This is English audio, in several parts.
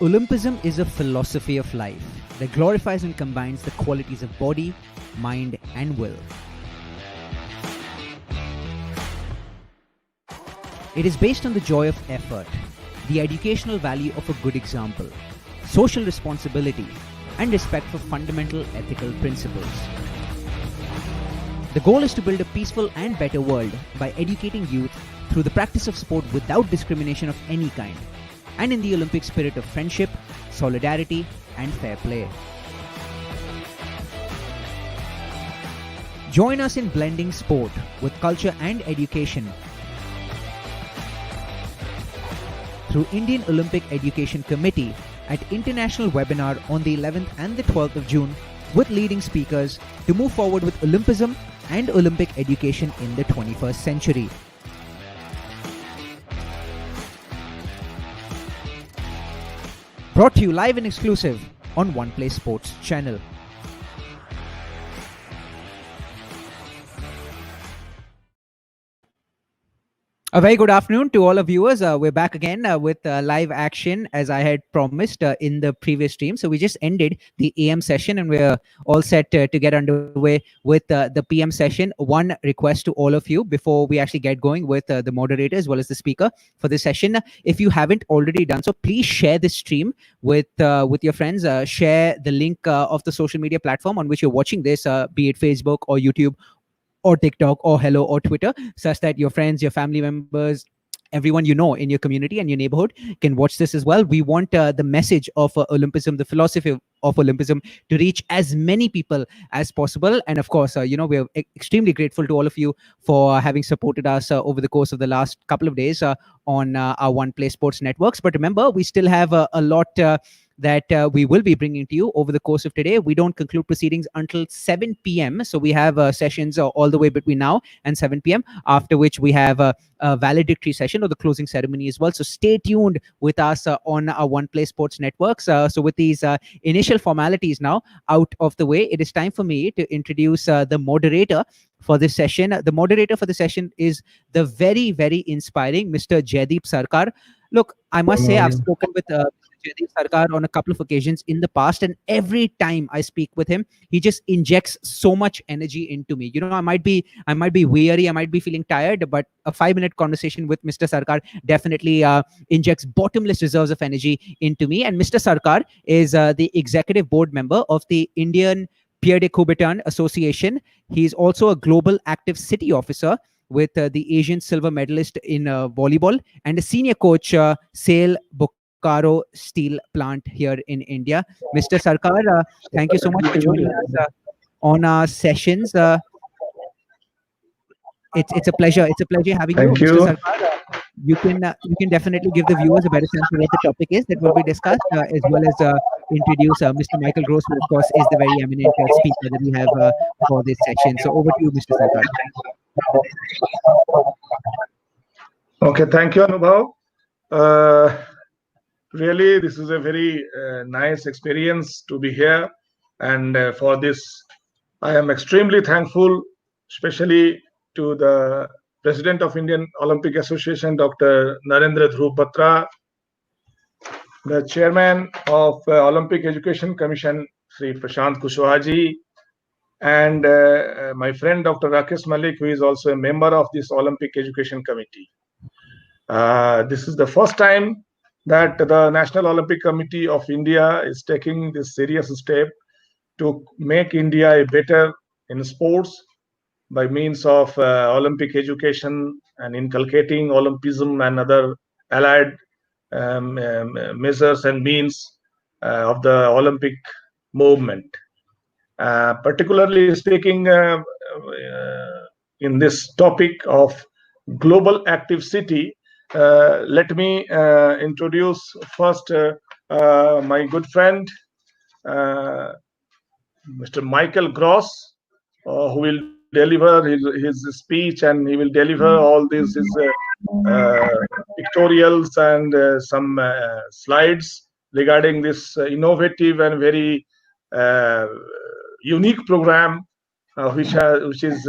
Olympism is a philosophy of life that glorifies and combines the qualities of body, mind, and will. It is based on the joy of effort, the educational value of a good example, social responsibility, and respect for fundamental ethical principles. The goal is to build a peaceful and better world by educating youth through the practice of sport without discrimination of any kind, and in the Olympic spirit of friendship, solidarity, and fair play. Join us in blending sport with culture and education through Indian Olympic Education Committee at international webinar on the 11th and the 12th of June with leading speakers to move forward with Olympism and Olympic education in the 21st century. Brought to you live and exclusive on One Play Sports channel. A very good afternoon to all of viewers. We're back again with live action as I had promised in the previous stream. So we just ended the AM session and we're all set to get underway with the PM session. One request to all of you before we actually get going with the moderator as well as the speaker for this session. If you haven't already done so, please share this stream with your friends. Share the link of the social media platform on which you're watching this, be it Facebook or YouTube or TikTok or Hello or Twitter, such that your friends, your family members, everyone you know in your community and your neighborhood can watch this as well. We want the message of Olympism, the philosophy of Olympism, to reach as many people as possible. And of course, we're extremely grateful to all of you for having supported us over the course of the last couple of days on our One Play Sports networks. But remember, we still have a lot that we will be bringing to you over the course of today. We don't conclude proceedings until 7 p.m. So we have sessions all the way between now and 7 p.m. After which we have a valedictory session or the closing ceremony as well. So stay tuned with us on our One Play Sports networks. So with these initial formalities now out of the way, it is time for me to introduce the moderator for this session. The moderator for the session is the very, very inspiring Mr. Jaideep Sarkar. Look, I must say I've spoken with Jaideep Sarkar on a couple of occasions in the past, and every time I speak with him, he just injects so much energy into me. I might be weary, I might be feeling tired, but a 5-minute conversation with Mr. Sarkar definitely injects bottomless reserves of energy into me. And Mr. Sarkar is the executive board member of the Indian Pierre de Coubertin Association. He is also a global active city officer with the Asian silver medalist in volleyball and a senior coach, Sale Bokaro Steel Plant here in India. Mr. Sarkar, thank you so much for joining us on our sessions. It's a pleasure. It's a pleasure having you, Mr. Sarkar. You can definitely give the viewers a better sense of what the topic is that will be discussed, as well as introduce Mr. Michael Gross, who of course is the very eminent speaker that we have for this session. So over to you, Mr. Sarkar. Okay, thank you, Anubhav. Really, this is a very nice experience to be here, and for this, I am extremely thankful, especially to the President of Indian Olympic Association, Dr. Narendra Dhruv Batra, the Chairman of Olympic Education Commission, Sri Prashant Kushwaha, and my friend Dr. Rakesh Malik, who is also a member of this Olympic Education Committee. This is the first time that the National Olympic Committee of India is taking this serious step to make India a better in sports by means of Olympic education and inculcating Olympism and other allied measures and means of the Olympic movement. Particularly speaking in this topic of global active city, let me introduce first my good friend, Mr. Michael Gross, who will deliver his speech, and he will deliver all these pictorials and some slides regarding this innovative and very unique program which is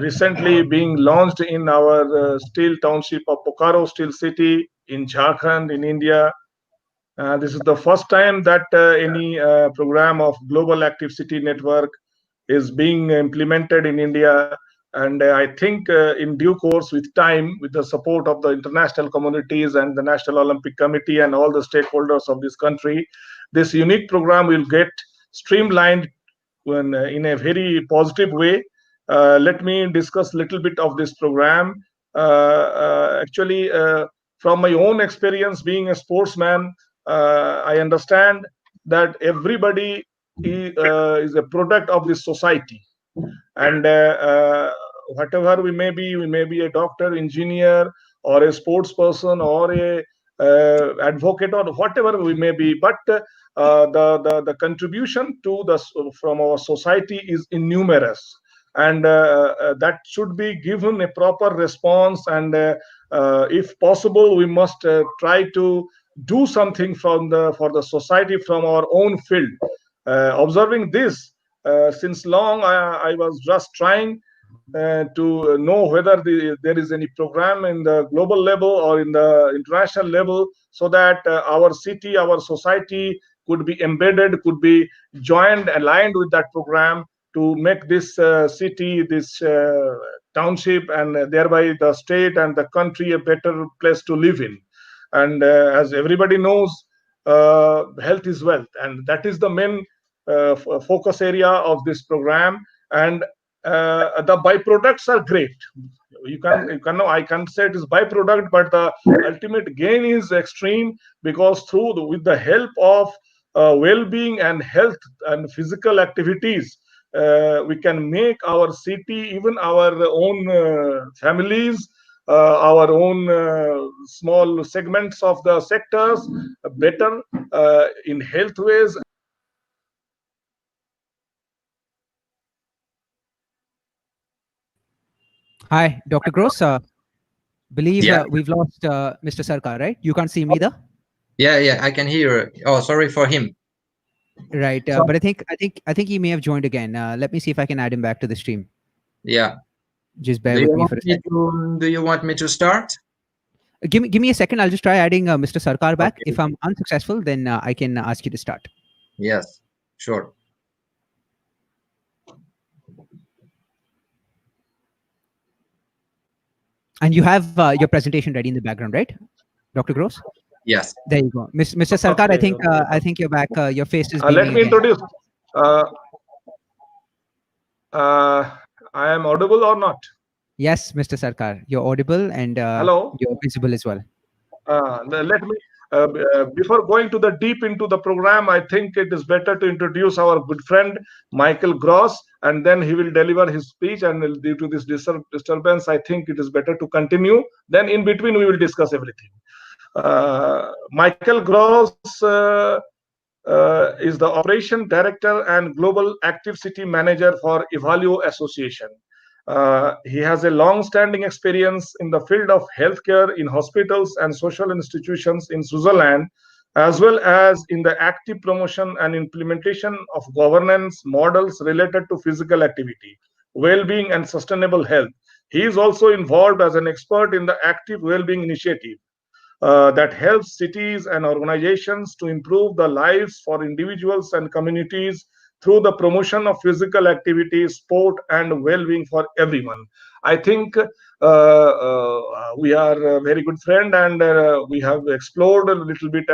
recently being launched in our steel township of Bokaro Steel City in Jharkhand in India. This is the first time that any program of Global Active City Network is being implemented in India. And I think in due course, with time, with the support of the international communities and the National Olympic Committee and all the stakeholders of this country, this unique program will get streamlined in a very positive way. Let me discuss a little bit of this program. Actually, from my own experience being a sportsman, I understand that everybody is a product of this society, and whatever we may be a doctor, engineer, or a sports person, or a advocate, or whatever we may be, but the contribution to the from our society is innumerous, and that should be given a proper response, and if possible we must try to do something for the society from our own field. Observing this, since long, I was just trying to know whether there is any program in the global level or in the international level, so that our city, our society could be embedded, could be joined, aligned with that program to make this city, this township, and thereby the state and the country a better place to live in. And as everybody knows, health is wealth, and that is the main focus area of this program. And the byproducts are great. You can know, I can say it is byproduct, but the ultimate gain is extreme, because with the help of well-being and health and physical activities, we can make our city, even our own families, our own small segments of the sectors better in health ways. Hi, Dr. Gross. Believe Yeah. we've lost Mr. Sarkar, right? You can't see me though. Yeah, I can hear. Oh, sorry for him. Right, but I think he may have joined again. Let me see if I can add him back to the stream. Yeah. Just bear with me for a second. Do you want me to start? Give me a second. I'll just try adding Mr. Sarkar back. Okay. If I'm unsuccessful, then I can ask you to start. Yes, sure. And you have your presentation ready in the background, right, Dr. Gross? Yes. There you go, Mr. Sarkar. Okay, I think you're back. Your face is. Let me introduce. I am audible or not? Yes, Mr. Sarkar, you're audible and hello. You're visible as well. Let me. Before going to the deep into the program, I think it is better to introduce our good friend Michael Gross, and then he will deliver his speech. And due to this disturbance, I think it is better to continue. Then in between, we will discuss everything. Michael Gross is the Operation Director and Global Active City Manager for Evalio Association. He has a long-standing experience in the field of healthcare in hospitals and social institutions in Switzerland, as well as in the active promotion and implementation of governance models related to physical activity, well-being, and sustainable health. He is also involved as an expert in the active well-being initiative that helps cities and organizations to improve the lives for individuals and communities through the promotion of physical activity, sport, and well-being for everyone. I think we are a very good friend, and we have explored a little bit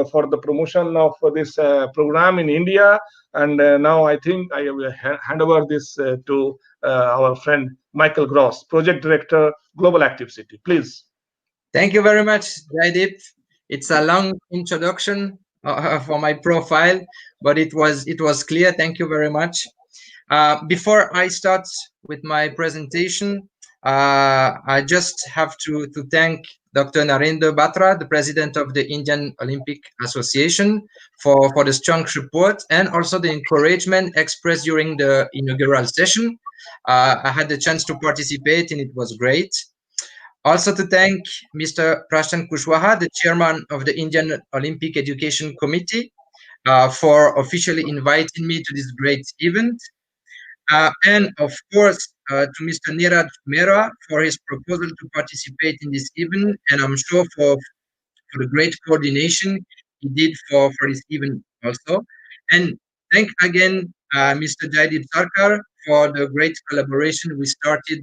for the promotion of this program in India. And now I think I will hand over this to our friend Michael Gross, Project Director, Global Active City. Please. Thank you very much, Jaideep. It's a long introduction for my profile, but it was clear. Thank you very much. Before I start with my presentation, I just have to thank Dr. Narendra Batra, the president of the Indian Olympic Association, for the strong support and also the encouragement expressed during the inaugural session. I had the chance to participate and it was great. Also to thank Mr. Prashant Kushwaha, the chairman of the Indian Olympic Education Committee, for officially inviting me to this great event. And of course, to Mr. Nadia Moreno for his proposal to participate in this event, and I'm sure for the great coordination he did for this event also. And thank again Mr. Jaideep Sarkar for the great collaboration we started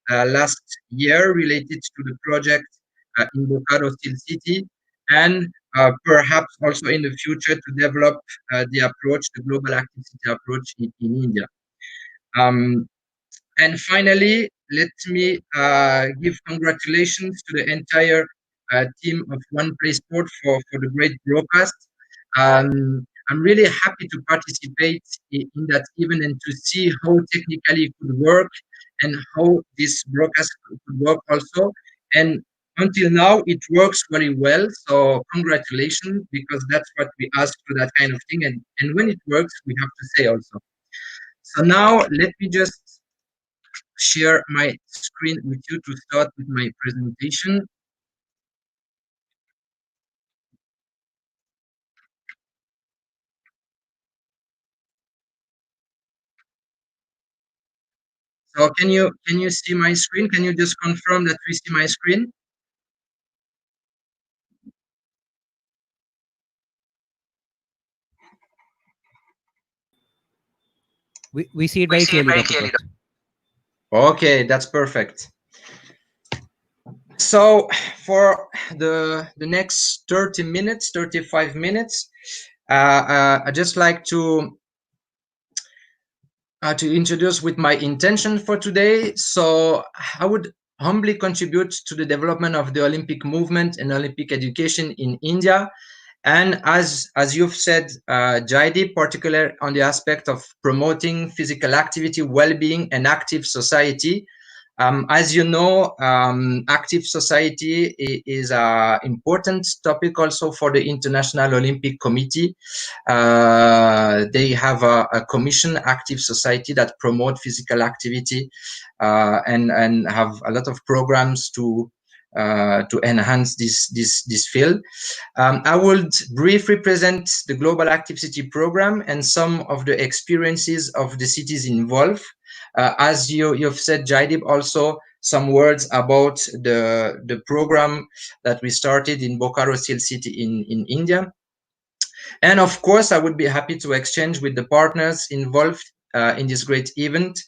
last year related to the project in Bokaro Steel City, and perhaps also in the future to develop the approach, the global active city approach in India. And finally, let me give congratulations to the entire team of One Play Sport for the great broadcast. I'm really happy to participate in that event and to see how technically it could work and how this broadcast could work also. And until now, it works very well. So congratulations, because that's what we ask for, that kind of thing. And when it works, we have to say also. So now let me just share my screen with you to start with my presentation. So can you see my screen? Can you just confirm that we see my screen? We see it very clearly, Dr. Prat. Okay, that's perfect. So for the next 30 minutes, 35 minutes, I just like to introduce with my intention for today. So I would humbly contribute to the development of the Olympic movement and Olympic education in India. And as you've said, Jaideep, particularly on the aspect of promoting physical activity, well-being, and active society. As you know, active society is an important topic also for the International Olympic Committee. They have a commission, Active Society, that promote physical activity and have a lot of programs to enhance this field. I would briefly present the Global Active City Program and some of the experiences of the cities involved. As you've said, Jaideep, also some words about the program that we started in Bokaro Steel City in India. And of course, I would be happy to exchange with the partners involved in this great event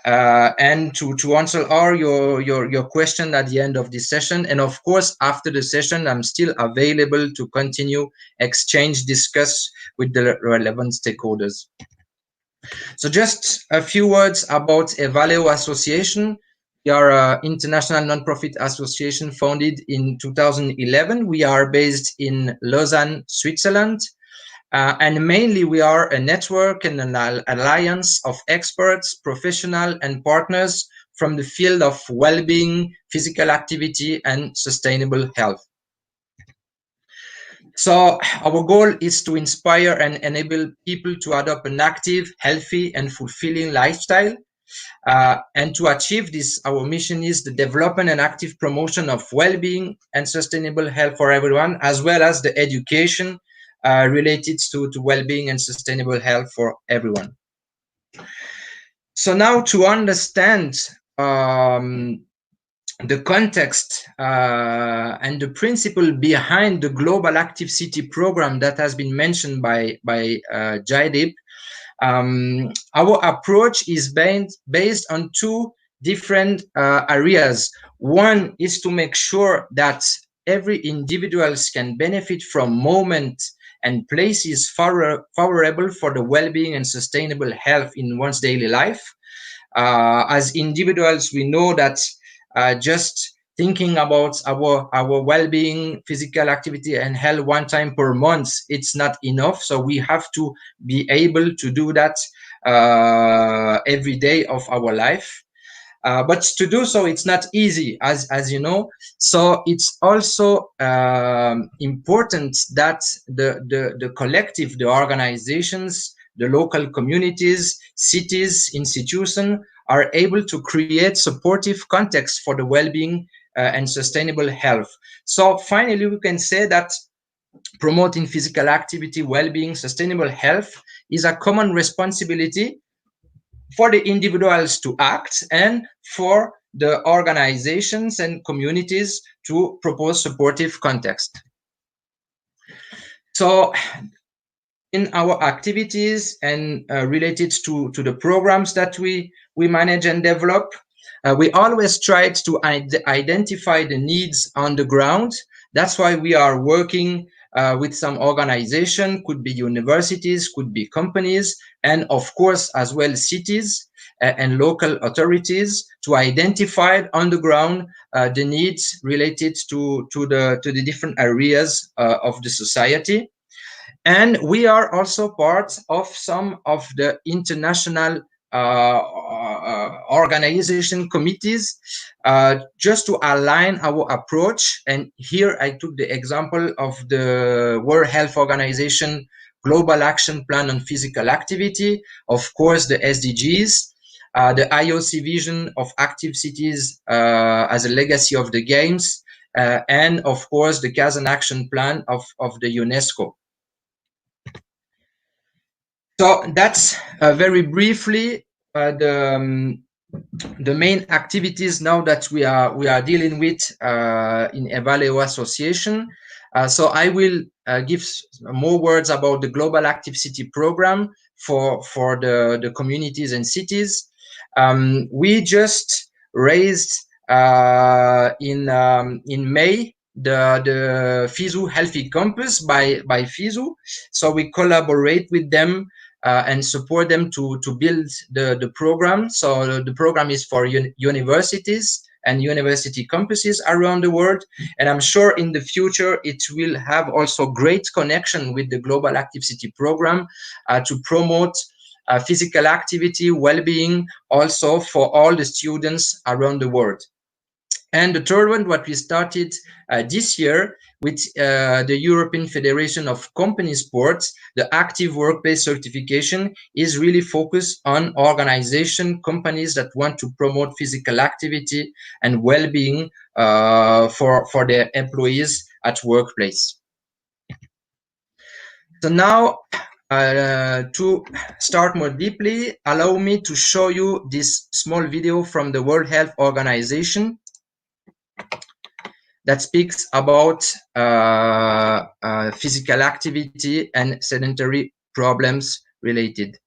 and to answer all your question at the end of this session. And of course, after the session, I'm still available to continue exchange, discuss with the relevant stakeholders. So just a few words about Evaleo Association. We are an international non-profit association founded in 2011. We are based in Lausanne, Switzerland. And mainly we are a network and an alliance of experts, professionals, and partners from the field of well-being, physical activity, and sustainable health. So our goal is to inspire and enable people to adopt an active, healthy, and fulfilling lifestyle. And to achieve this, our mission is the development and active promotion of well-being and sustainable health for everyone, as well as the education related to well-being and sustainable health for everyone. So now to understand the context and the principle behind the Global Active City program that has been mentioned by Jaideep, our approach is based on two different areas. One is to make sure that every individual can benefit from moments and places favorable for the well-being and sustainable health in one's daily life. As individuals, we know that just thinking about our well-being, physical activity, and health one time per month, it's not enough. So we have to be able to do that every day of our life. But to do so, it's not easy, as you know. So it's also important that the collective, the organizations, the local communities, cities, institutions are able to create supportive context for the well-being and sustainable health. So finally, we can say that promoting physical activity, well-being, sustainable health is a common responsibility for the individuals to act and for the organizations and communities to propose supportive context. So in our activities and related to the programs that we manage and develop, we always tried to identify the needs on the ground. That's why we are working with some organization, could be universities, could be companies, and of course as well cities and local authorities, to identify on the ground the needs related to the different areas of the society. And we are also part of some of the international organization committees, just to align our approach. And here I took the example of the World Health Organization Global Action Plan on Physical Activity, of course the SDGs, the IOC vision of active cities as a legacy of the Games, and of course the Kazan Action Plan of the UNESCO. So that's very briefly the main activities now that we are dealing with in Evaleo Association. So I will give more words about the Global Active City program for the communities and cities. We just raised in May the FISU Healthy Campus by FISU. So we collaborate with them and support them to build the program. So the program is for universities and university campuses around the world. And I'm sure in the future, it will have also great connection with the Global Active City program to promote physical activity, well-being, also for all the students around the world. And the third one, what we started this year with the European Federation of Company Sports, the Active Workplace Certification, is really focused on organization, companies that want to promote physical activity and well-being for their employees at workplace. So now, to start more deeply, allow me to show you this small video from the World Health Organization that speaks about physical activity and sedentary problems related.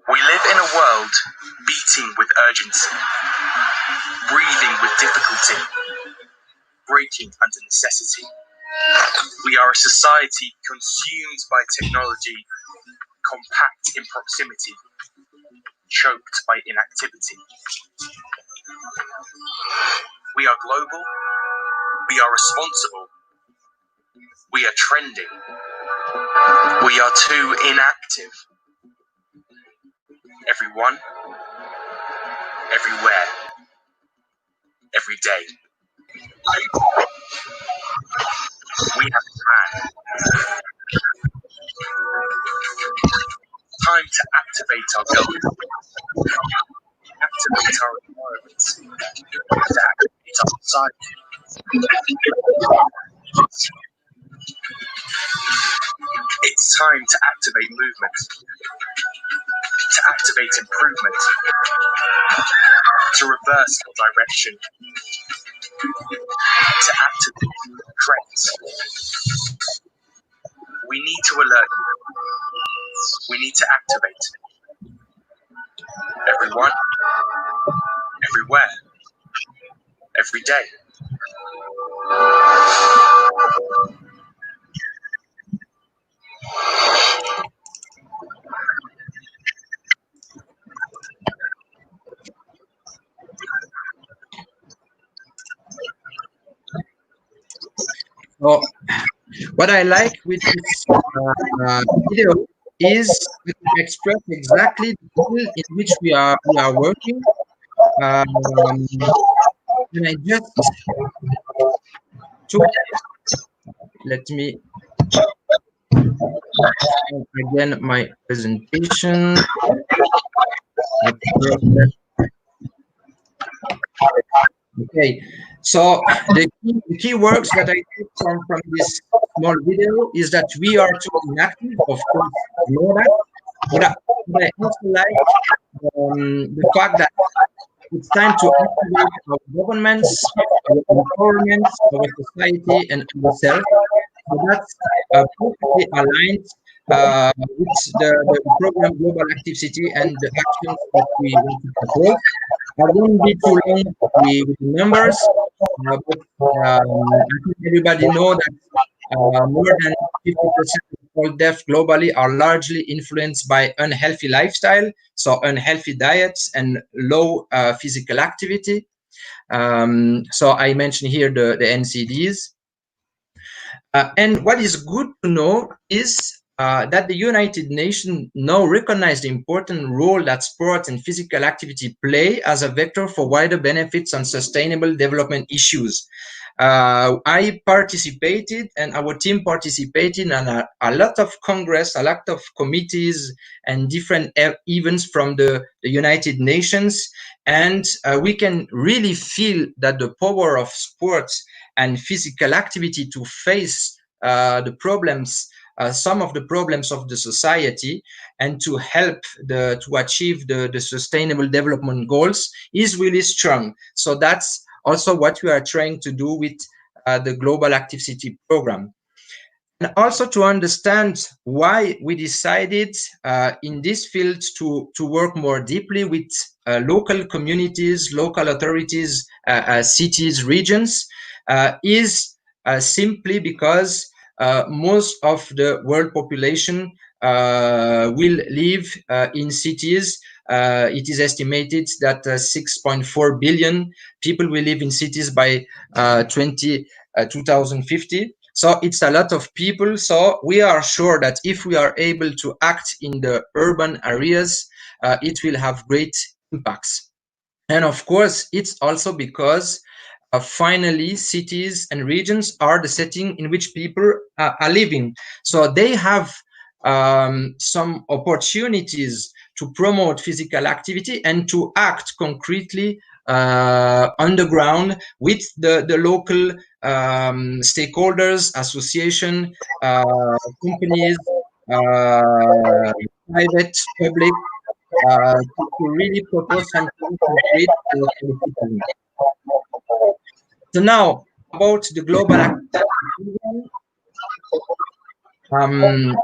We live in a world beating with urgency, breathing with difficulty, breaking under necessity. We are a society consumed by technology, compact in proximity, choked by inactivity. We are global, we are responsible, we are trending, we are too inactive. Everyone, everywhere, every day. We have a plan. Time to activate our government, activate our environment, to activate our society. It's time to activate movement, to activate improvement, to reverse the direction, to activate trends. We need to alert you. We need to activate. Everyone, everywhere, every day. So what I like with this video is to express exactly the field in which we are working. And I just let me again my presentation. Okay, so the key works that I took from this small video is that we are too inactive, of course, know that. I also like the fact that it's time to activate our governments, our empowerment, our society, and ourselves. So that's perfectly aligned with the program Global Active City and the actions that we want to propose. I won't be too long with the numbers, but I think everybody know that more than 50% of all deaths globally are largely influenced by unhealthy lifestyle, so unhealthy diets and low physical activity. So I mentioned here the NCDs. And what is good to know is that the United Nations now recognize the important role that sport and physical activity play as a vector for wider benefits on sustainable development issues. I participated and our team participated in a lot of congress, a lot of committees and different events from the United Nations. And we can really feel that the power of sports and physical activity to face the problems, some of the problems of the society, and to help to achieve the sustainable development goals is really strong. So that's also what we are trying to do with the Global Active City program. And also to understand why we decided in this field to work more deeply with local communities, local authorities, cities, regions, is simply because most of the world population will live in cities. It is estimated that 6.4 billion people will live in cities by 2050. So it's a lot of people. So we are sure that if we are able to act in the urban areas, it will have great impacts. And of course, it's also because finally cities and regions are the setting in which people are living. So they have some opportunities to promote physical activity and to act concretely on the ground with the local stakeholders, association, companies, private, public, to really propose something concrete for the people. So now about the global activity program.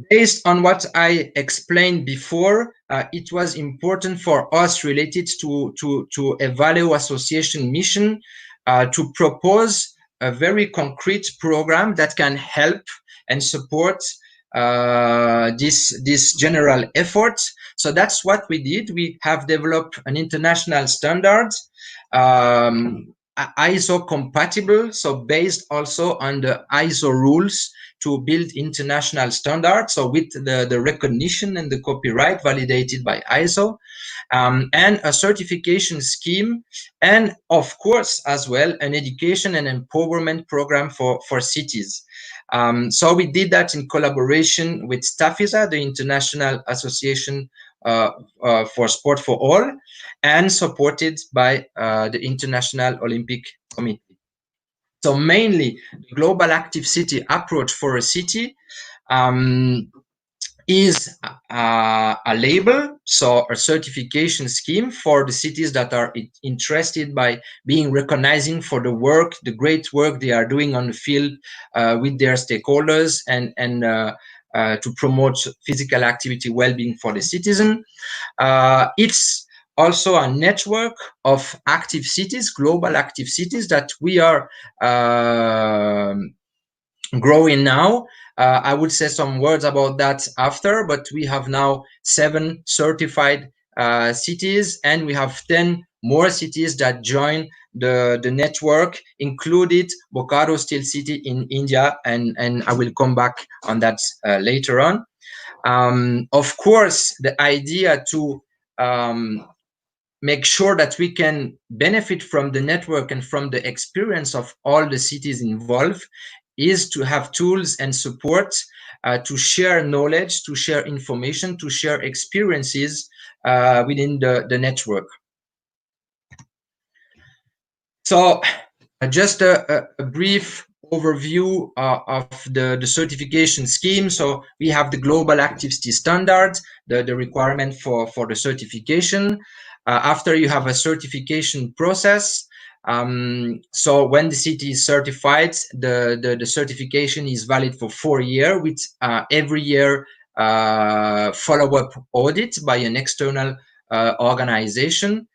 Based on what I explained before, it was important for us related to a value association mission to propose a very concrete program that can help and support this general effort. So that's what we did. We have developed an international standard, ISO compatible, so based also on the ISO rules to build international standards, so with the recognition and the copyright validated by ISO, and a certification scheme, and of course as well an education and empowerment program for cities. So we did that in collaboration with STAFISA, the International Association for Sport for All, and supported by the International Olympic Committee. So mainly, the Global Active City approach for a city is a label, so a certification scheme for the cities that are interested by being recognizing for the work, the great work they are doing on the field with their stakeholders and to promote physical activity well-being for the citizen. It's also a network of active cities, global active cities that we are growing now. I would say some words about that after, but we have now 7 certified cities, and we have 10 more cities that join the network, included Bokaro Steel City in India, and I will come back on that later on. Of course, the idea to make sure that we can benefit from the network and from the experience of all the cities involved is to have tools and support to share knowledge, to share information, to share experiences within the network. So just a brief overview of the certification scheme. So we have the global activity standards, the requirement for the certification. After you have a certification process, so when the city is certified, the certification is valid for 4 years, with every year follow-up audit by an external organization.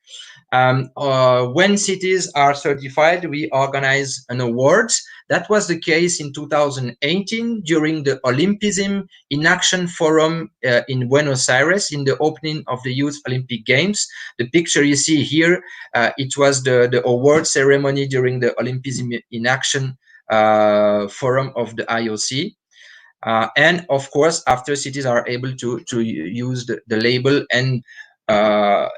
When cities are certified, we organize an award. That was the case in 2018 during the Olympism in Action Forum in Buenos Aires, in the opening of the Youth Olympic Games. The picture you see here, it was the award ceremony during the Olympism in Action Forum of the IOC. And of course, after cities are able to use the label, and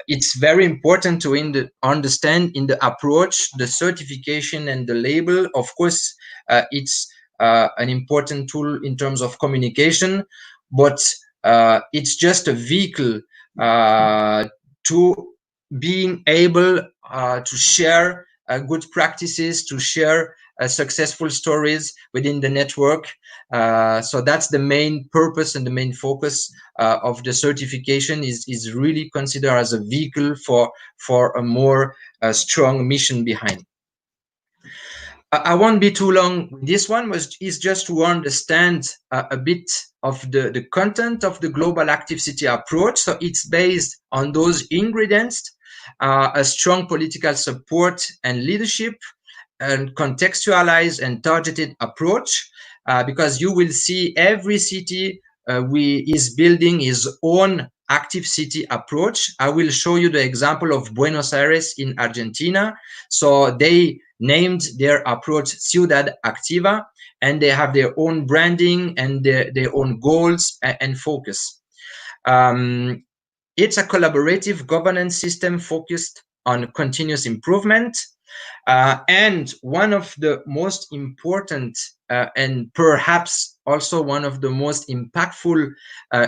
it's very important to understand in the approach, the certification and the label. Of course, it's an important tool in terms of communication, but it's just a vehicle to being able to share good practices, to share successful stories within the network. So that's the main purpose and the main focus of the certification, is really considered as a vehicle for a more strong mission behind. I won't be too long. This one is just to understand a bit of the content of the global active city approach. So it's based on those ingredients: a strong political support and leadership, and contextualized and targeted approach, because you will see every city is building its own active city approach. I will show you the example of Buenos Aires in Argentina. So they named their approach Ciudad Activa, and they have their own branding and their own goals and focus. It's a collaborative governance system focused on continuous improvement. And one of the most important and perhaps also one of the most impactful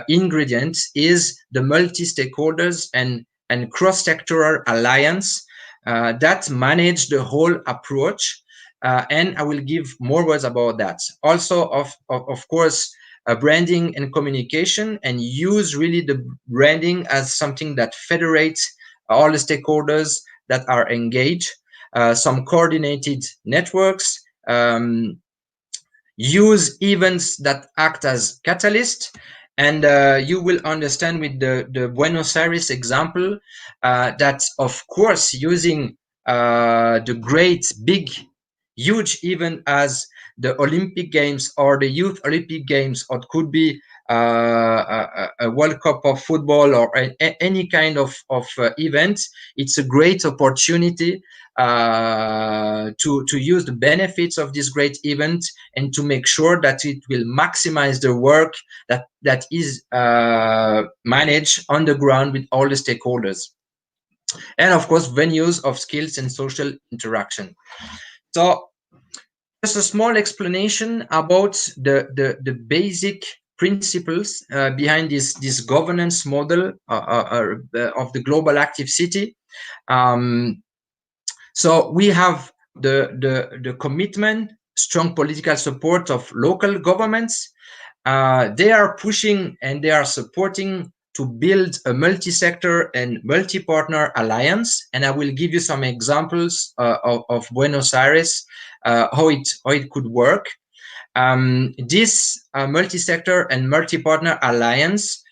ingredients is the multi-stakeholders and cross-sectoral alliance that manage the whole approach. And I will give more words about that. Also, of course, branding and communication, and use really the branding as something that federates all the stakeholders that are engaged. Some coordinated networks, use events that act as catalysts, and you will understand with the Buenos Aires example that, of course, using the great, big, huge event as the Olympic Games or the Youth Olympic Games, or it could be a World Cup of football or any kind of event, it's a great opportunity to use the benefits of this great event and to make sure that it will maximize the work that is managed on the ground with all the stakeholders. And of course, venues of skills and social interaction. So just a small explanation about the basic principles behind this governance model of the global active city. So we have the commitment, strong political support of local governments. They are pushing and they are supporting to build a multi-sector and multi-partner alliance. And I will give you some examples of Buenos Aires, how it could work. This multi-sector and multi-partner alliance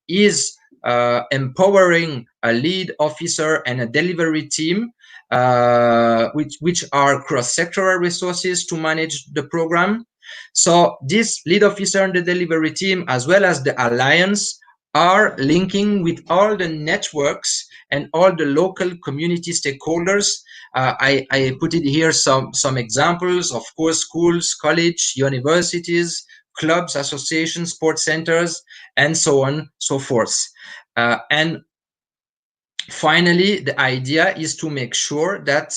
is empowering a lead officer and a delivery team, which are cross-sectoral resources to manage the program. So this lead officer and the delivery team, as well as the alliance, are linking with all the networks and all the local community stakeholders. I put it here some examples, of course: schools, college, universities, clubs, associations, sports centers, and so on, so forth. And finally, the idea is to make sure that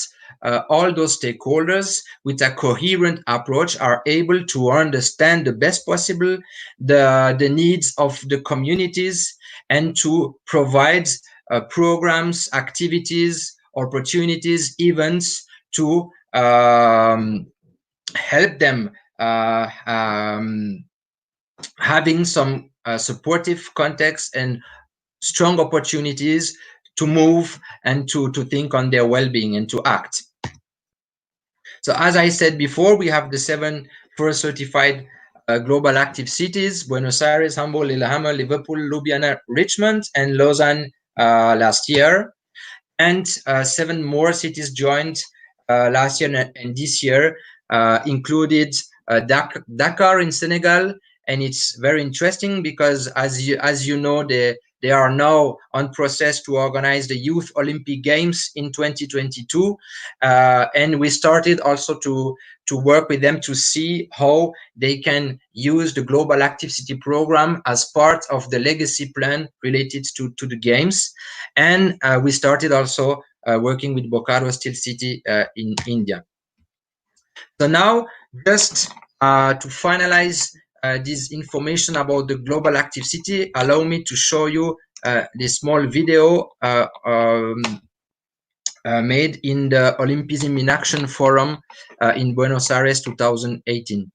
all those stakeholders with a coherent approach are able to understand the best possible the needs of the communities, and to provide programs, activities, opportunities, events to help them having some supportive context and strong opportunities to move and to think on their well-being and to act. So as I said before, we have the 7 first certified global active cities: Buenos Aires, Hamburg, Lillehammer, Liverpool, Ljubljana, Richmond, and Lausanne last year. And 7 more cities joined last year and this year, included Dakar in Senegal. And it's very interesting because, as you know, they are now on process to organize the Youth Olympic Games in 2022, and we started also to work with them to see how they can use the Global Active City program as part of the legacy plan related to the games. And we started also working with Bokaro Steel City in India. So now, just to finalize this information about the Global Active City, allow me to show you this small video made in the Olympism in Action Forum in Buenos Aires 2018.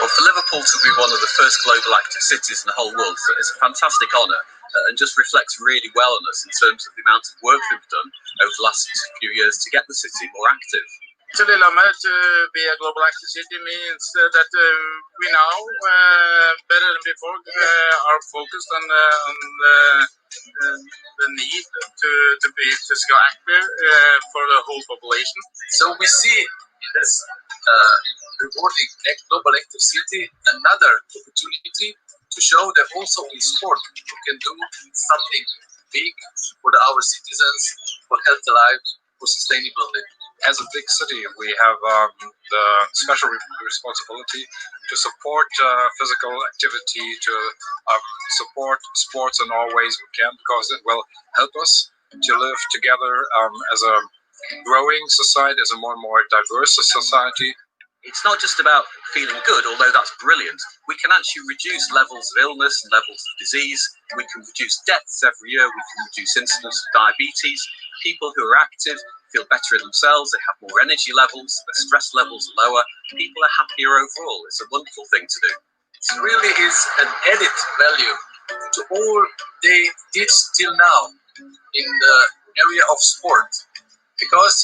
Well, for Liverpool to be one of the first global active cities in the whole world is a fantastic honour, and just reflects really well on us in terms of the amount of work we've done over the last few years to get the city more active. To Lillehammer to be a global active city means that we now, better than before, are focused on the need to be physical active for the whole population. So we see in this rewarding global active city another opportunity to show that also in sport we can do something big for our citizens, for healthy lives, for sustainable living. As a big city, we have the special responsibility to support physical activity, to support sports in all ways we can, because it will help us to live together as a growing society, as a more and more diverse society. It's not just about feeling good, although that's brilliant. We can actually reduce levels of illness and levels of disease. We can reduce deaths every year. We can reduce incidence of diabetes. People who are active feel better in themselves. They have more energy levels. Their stress levels are lower. People are happier overall. It's a wonderful thing to do. It really is an added value to all they did till now in the area of sport, because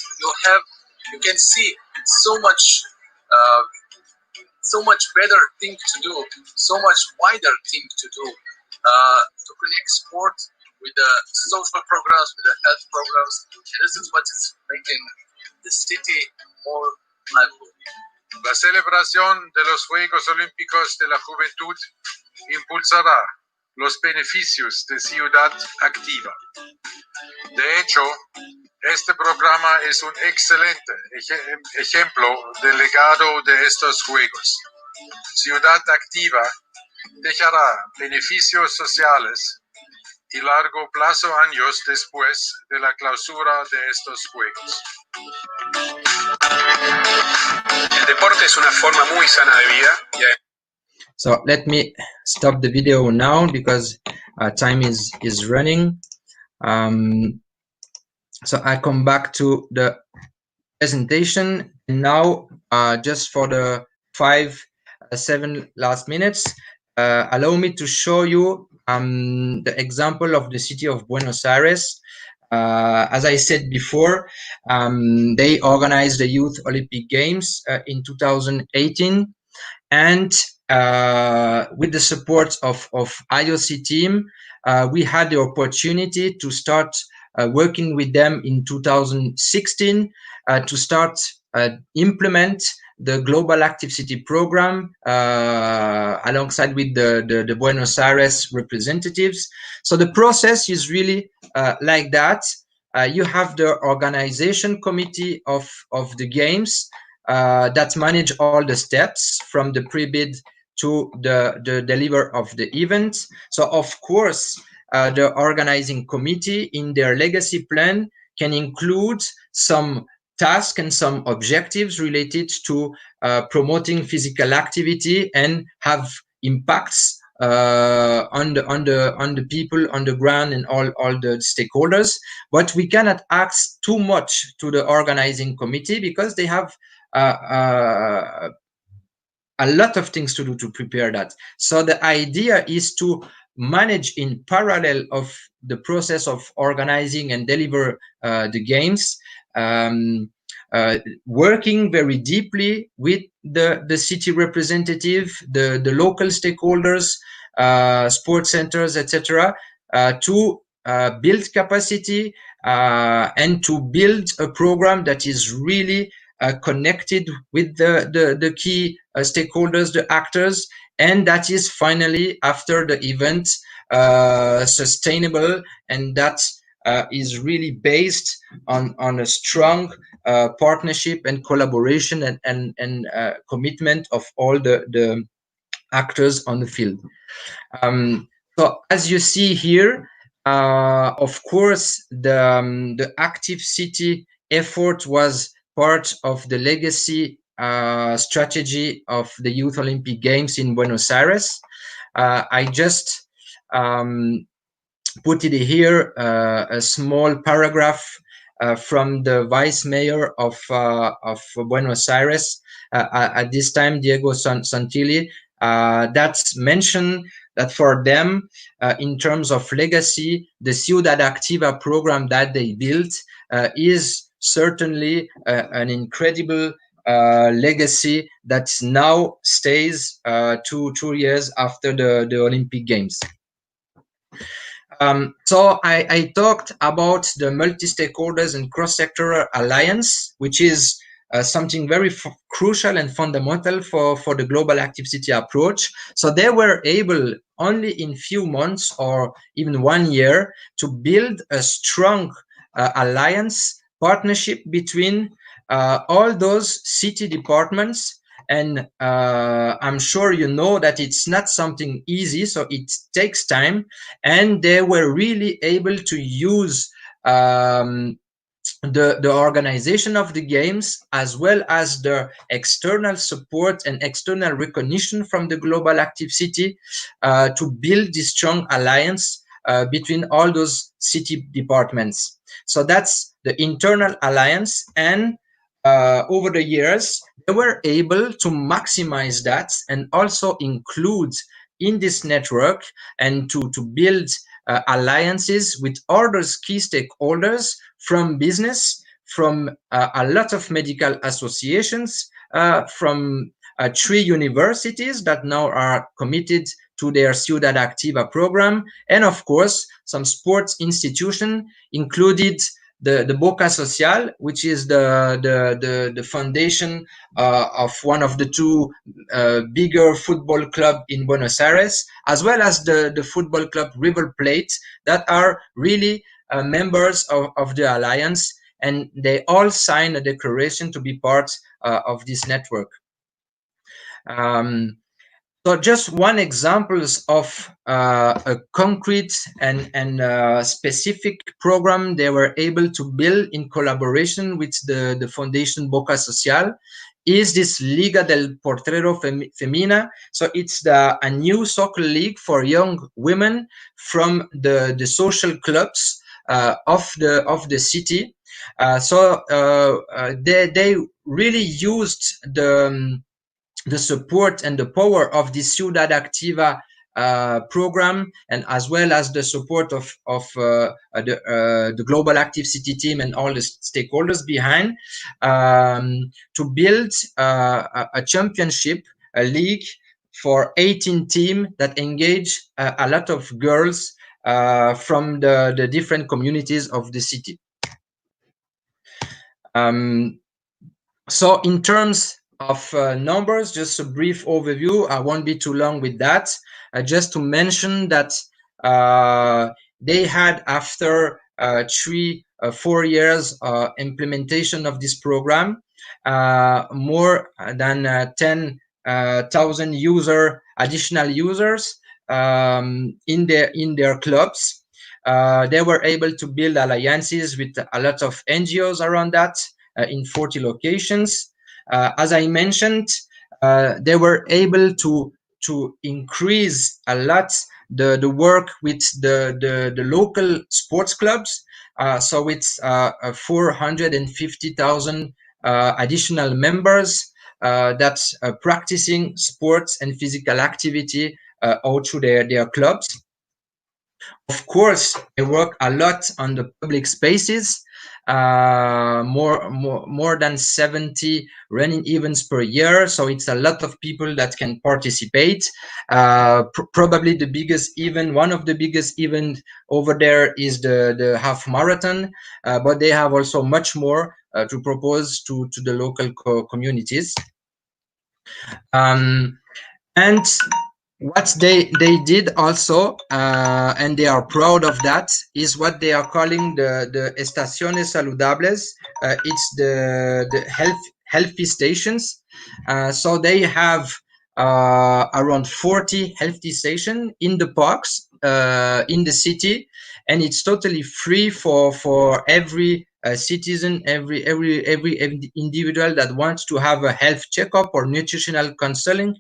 you can see so much better thing to do, so much wider thing to do, to connect sport with the social programs, with the health programs. And this is what is making the city more lively. La celebración de los Juegos Olímpicos de la Juventud impulsará los beneficios de ciudad activa. De hecho, este programa es un excelente ejemplo del legado de estos Juegos. Ciudad activa dejará beneficios sociales y largo plazo años después de la clausura de estos Juegos. El deporte es una forma muy sana de vida. So let me stop the video now because time is running. So I come back to the presentation now, just for the 7 last minutes. Allow me to show you the example of the city of Buenos Aires. As I said before, they organized the Youth Olympic Games in 2018, and with the support of IOC team, we had the opportunity to start working with them in 2016 to start implement the Global Active City program alongside with the Buenos Aires representatives. So the process is really like that. You have the organization committee of the games that manage all the steps from the pre-bid to the deliver of the event. So of course, the organizing committee in their legacy plan can include some tasks and some objectives related to promoting physical activity and have impacts on the people on the ground and all the stakeholders. But we cannot ask too much to the organizing committee because they have a lot of things to do to prepare that. So the idea is to manage in parallel of the process of organizing and deliver the games, working very deeply with the city representative, the local stakeholders, sports centers, etc., to build capacity and to build a program that is really connected with the key stakeholders, the actors, and that is finally, after the event, sustainable, and that is really based on a strong partnership and collaboration and commitment of all the actors on the field. So as you see here, of course, the active city effort was part of the legacy strategy of the Youth Olympic Games in Buenos Aires. I just put it here, a small paragraph from the vice mayor of Buenos Aires at this time, Diego Santilli, that's mentioned that for them, in terms of legacy, the Ciudad Activa program that they built is certainly an incredible legacy that now stays 2 years after the Olympic Games. So I talked about the multi-stakeholders and cross-sectoral alliance, which is something very crucial and fundamental for the global active city approach. So they were able, only in few months or even 1 year, to build a strong alliance partnership between all those city departments. And I'm sure you know that it's not something easy, so it takes time. And they were really able to use the organization of the games, as well as the external support and external recognition from the global active city, to build this strong alliance between all those city departments. So that's the internal alliance, and over the years, they were able to maximize that and also include in this network and to build alliances with other key stakeholders from business, from a lot of medical associations, from 3 universities that now are committed to their Ciudad Activa program, and of course some sports institution included the Boca Social, which is the foundation of one of the 2 bigger football club in Buenos Aires, as well as the football club River Plate, that are really members of the alliance, and they all signed a declaration to be part of this network. So just one examples of a concrete and specific program they were able to build in collaboration with the Foundation Boca Social is this Liga del Portero Femina. So it's a new soccer league for young women from the social clubs of the city. So they really used the support and the power of the Ciudad Activa program, and as well as the support of the Global Active City team and all the stakeholders behind, to build a championship, a league for 18 teams that engage a lot of girls from the different communities of the city. So in terms of numbers, just a brief overview. I won't be too long with that. Just to mention that they had, after 3-4 years implementation of this program, more than 10,000 additional users in their clubs. They were able to build alliances with a lot of NGOs around that, in 40 locations. As I mentioned, they were able to increase a lot the work with the local sports clubs. So it's 450,000 additional members that's practicing sports and physical activity all through their clubs. Of course, they work a lot on the public spaces, more than 70 running events per year. So it's a lot of people that can participate. Probably the biggest event, one of the biggest events over there is the half marathon, but they have also much more to propose to the local communities. And what they did also, and they are proud of that, is what they are calling the estaciones saludables. It's the healthy stations. So they have around 40 healthy stations in the parks in the city, and it's totally free for every citizen, every individual that wants to have a health checkup or nutritional counseling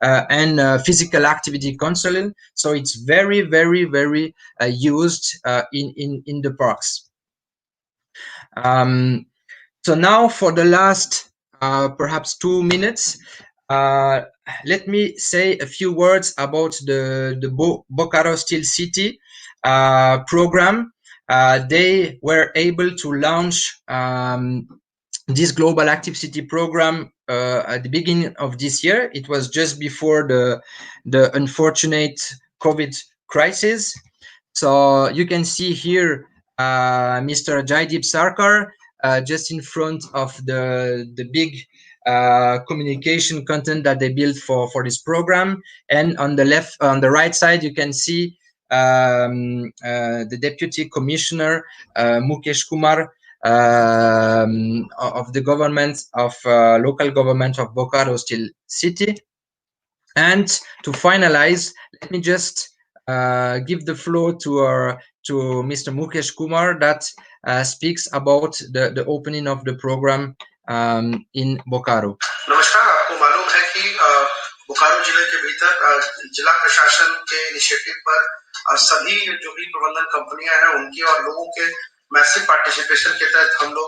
and physical activity counseling. So it's very, very, very used in the parks. So now for the last perhaps 2 minutes, let me say a few words about the Bocaro Steel City program. They were able to launch this Global Active City program at the beginning of this year. It was just before the unfortunate COVID crisis. So you can see here Mr. Jaideep Sarkar just in front of the big communication content that they built for this program. And on the right side, you can see the Deputy Commissioner Mukesh Kumar of the government of local government of Bocaro Steel City. And to finalize, let me just give the floor to Mr. Mukesh Kumar that speaks about the opening of the program in Bocaro. नमस्कार, आपको मालूम है कि बोकारो जिले के भीतर जिला प्रशासन के इनिशिएटिव पर सभी जो भी प्रबंधन कंपनियां हैं उनकी और लोगों के मैसिव पार्टिसिपेशन के तहत हम लोग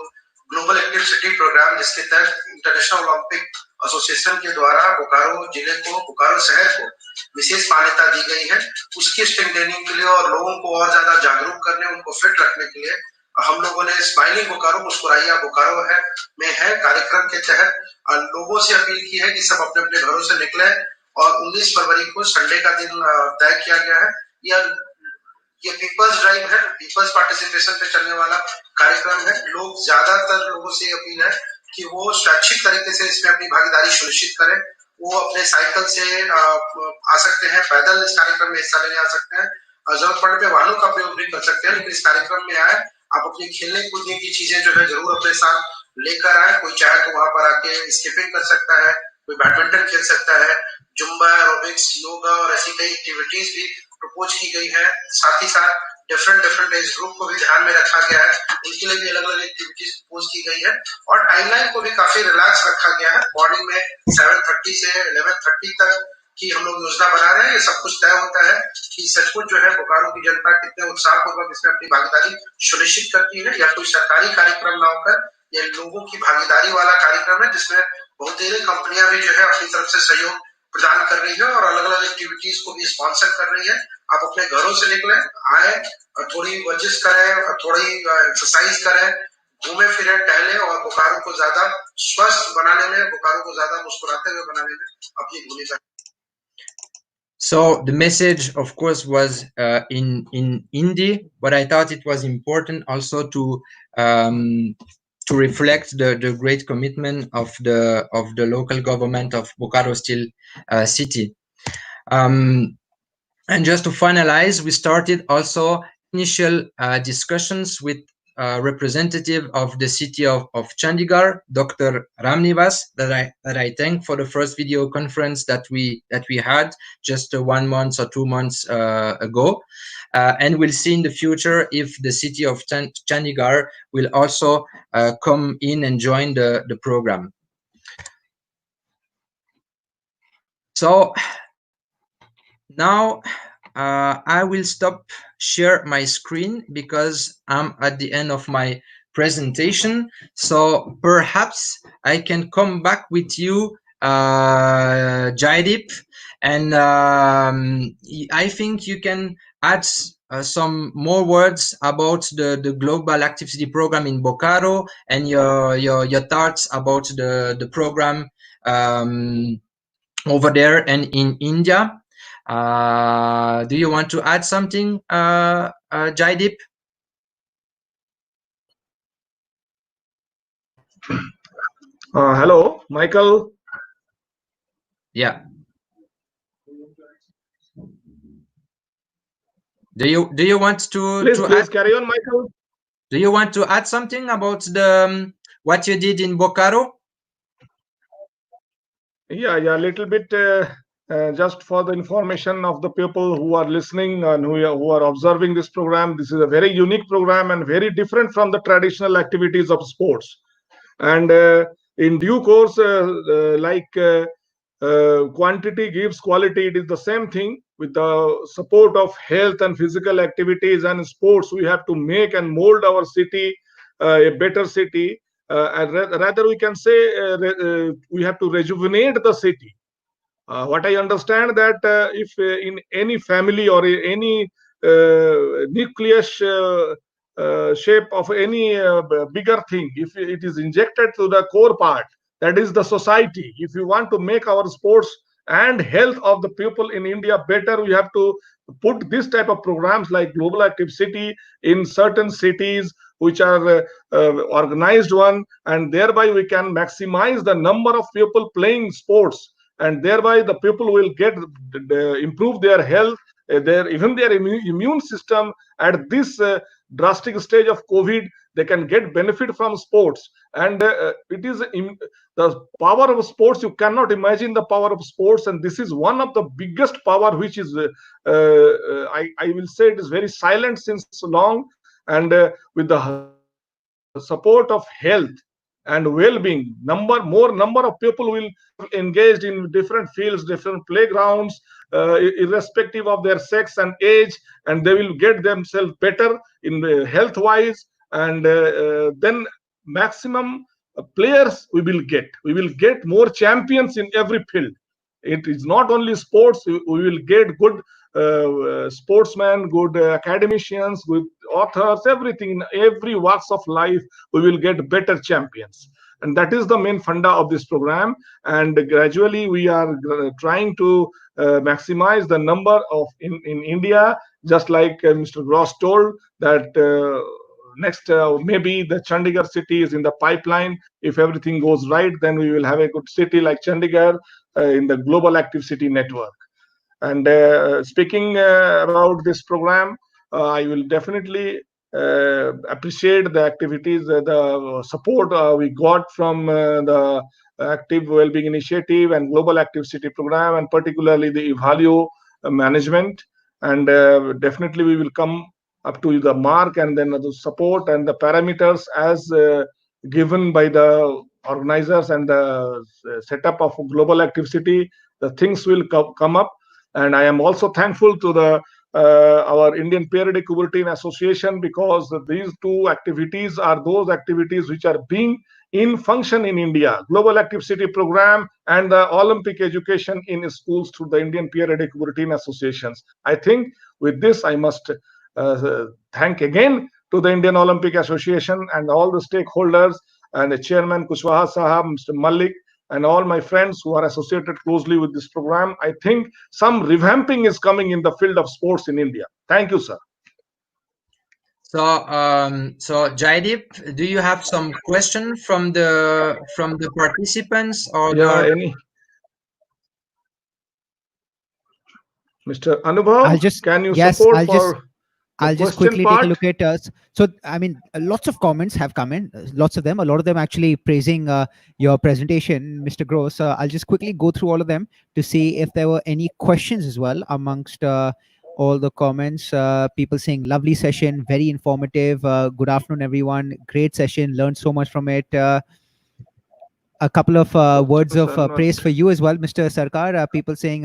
ग्लोबल एक्टिव सिटी प्रोग्राम, जिसके तहत इंटरनेशनल ओलंपिक एसोसिएशन के द्वारा बोकारो जिले को, बोकारो शहर को विशेष मान्यता दी गई है। उसकी स्ट्रेंथनिंग के लिए और लोगों को और ज्यादा जागरूक करने, उनको फिट रखने के लिए हम लोगों ने स्माइलिंग बोकारो, मुस्कुराइया बोकारो है कार्यक्रम के तहत लोगों से अपील की है कि सब अपने अपने घरों से निकले। और 19 फरवरी को संडे का दिन तय किया गया है। ये पीपल्स ड्राइव है, पीपल्स पार्टिसिपेशन पे चलने वाला कार्यक्रम है। ज्यादातर लोगों से अपील है कि वो स्वैच्छिक तरीके से इसमें अपनी भागीदारी सुनिश्चित करें। वो अपने साइकिल से आ सकते हैं, पैदल इस कार्यक्रम में हिस्सा लेने आ सकते हैं, जरूरत पड़ने पे वाहनों का प्रयोग भी कर सकते हैं। लेकिन इस कार्यक्रम में आए, आप अपनी खेलने कूदने की चीजें जो है जरूर अपने साथ लेकर आए। कोई चाहे तो वहां पर आके स्किपिंग कर सकता है, कोई बैडमिंटन खेल सकता है, जुम्बा, एरोबिक्स, योगा और ऐसी कई एक्टिविटीज भी प्रपोज की गई है। साथ ही साथ डिफरेंट एज ग्रुप को भी ध्यान में रखा गया है, उनके लिए भी अलग अलग एक्टिविटीज प्रपोज की गई है। और टाइमलाइन को भी काफी रिलैक्स रखा गया है। मॉर्निंग में 7:30 से 11:30 तक की हम लोग योजना बना रहे हैं। ये सब कुछ तय होता है कि सचमुच जो है बोकारो की जनता कितने उत्साहपूर्वक इसमें अपनी भागीदारी सुनिश्चित करती है, या कोई सरकारी कार्यक्रम ना होकर ये लोगों की भागीदारी वाला कार्यक्रम है, जिसमें बहुतेरे कंपनियां भी जो है अपनी तरफ से सहयोग प्रदान कर रही है और अलग अलग एक्टिविटीज को भी स्पॉन्सर कर रही है। आप अपने घरों से निकले, आए, थोड़ी वर्जिश करें, थोड़ी एक्सरसाइज करें, घूमे फिरे, टहले और बोकारो को ज्यादा स्वस्थ बनाने में, बोकारो को ज्यादा मुस्कुराते हुए बनाने में अपनी भूमिका। So the message, of course, was in Hindi, but I thought it was important also to reflect the great commitment of the local government of Bocaro Steel City. And just to finalize, we started also initial discussions with representative of the city of Chandigarh, Dr. Ramnivas, that I thank for the first video conference that we had just 1 month or 2 months ago, and we'll see in the future if the city of Chandigarh will also come in and join the program. So now I will stop share my screen because I'm at the end of my presentation. So perhaps I can come back with you, Jaideep, and I think you can add some more words about the Global Active City program in Bokaro and your thoughts about the program over there and in India. Do you want to add something, Jaideep? Hello, Michael. Yeah. Do you want to please carry on, Michael? Do you want to add something about the what you did in Bokaro? Yeah, a little bit. Just for the information of the people who are listening and who are observing this program, this is a very unique program and very different from the traditional activities of sports. And in due course, quantity gives quality, it is the same thing. With the support of health and physical activities and sports, we have to make and mold our city a better city. And rather, we can say we have to rejuvenate the city. What I understand that if in any family or any nucleus shape of any bigger thing, if it is injected to the core part, that is the society. If you want to make our sports and health of the people in India better, we have to put this type of programs like Global Active City in certain cities which are organized one, and thereby we can maximize the number of people playing sports, and thereby the people will get improve their health, even their immune system. At this drastic stage of COVID, they can get benefit from sports, and it is the power of sports. You cannot imagine the power of sports, and this is one of the biggest power, which is I will say it is very silent since long, and with the support of health and well-being, more number of people will engaged in different fields, different playgrounds, irrespective of their sex and age, and they will get themselves better in health wise, and then maximum players we will get more champions in every field. It is not only sports, we will get good sportsmen, good academicians, good authors, everything. In every walks of life we will get better champions, and that is the main funda of this program. And gradually we are trying to maximize the number of in India, just like Mr. Gross told that next maybe the Chandigarh city is in the pipeline. If everything goes right, then we will have a good city like Chandigarh in the Global Active City network. And speaking about this program, I will definitely appreciate the activities, the support we got from the Active Wellbeing Initiative and Global Active City program, and particularly the Evalio management. And definitely we will come up to the mark, and then the support and the parameters as given by the organizers and the setup of Global Active City, the things will come up. And I am also thankful to the our Indian Periodic Bulletin Association, because these two activities are those activities which are being in function in India: Global Active City program and the Olympic education in schools through the Indian Periodic Bulletin Associations. I think with this I must thank again to the Indian Olympic Association and all the stakeholders, and the chairman Kushwaha Sahab, Mr. Malik, and all my friends who are associated closely with this program. I think some revamping is coming in the field of sports in India. Thank you, sir. So, so Jaideep, do you have some question from the participants, or any? Mr. Anubhav, can you support for? I'll just quickly take a look at us. So, I mean, lots of comments have come in, lots of them, a lot of them actually praising your presentation, Mr. Gross. I'll just quickly go through all of them to see if there were any questions as well amongst all the comments. People saying, lovely session, very informative. Good afternoon, everyone. Great session, learned so much from it. A couple of words of praise for you as well, Mr. Sarkar. People saying,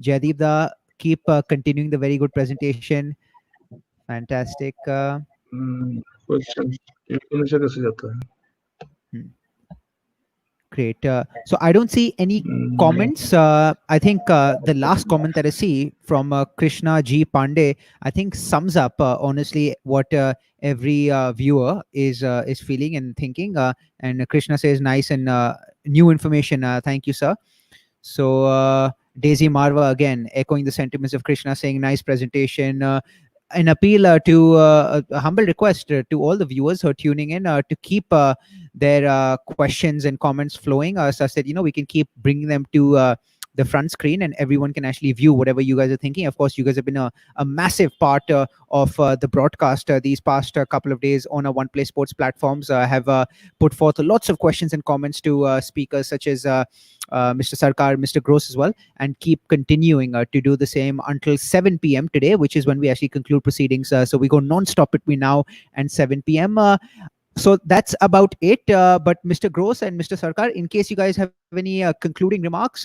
Jaideep Da, keep continuing the very good presentation. Fantastic. Great. So I don't see any comments. I think the last comment that I see from Krishna G. Pandey, I think sums up honestly what every viewer is feeling and thinking. And Krishna says, nice and new information. Thank you, sir. So Daisy Marva again echoing the sentiments of Krishna, saying nice presentation. An appeal to a humble request to all the viewers who are tuning in to keep their questions and comments flowing, such that we can keep bringing them to the front screen and everyone can actually view whatever you guys are thinking. Of course, you guys have been a massive part of the broadcast these past couple of days on our One Play Sports platforms. Have put forth lots of questions and comments to speakers such as Mr. Sarkar, Mr. Gross as well, and keep continuing to do the same until 7 p.m. today, which is when we actually conclude proceedings. So we go non-stop between now and 7 p.m. So that's about it. But Mr. Gross and Mr. Sarkar, in case you guys have any concluding remarks,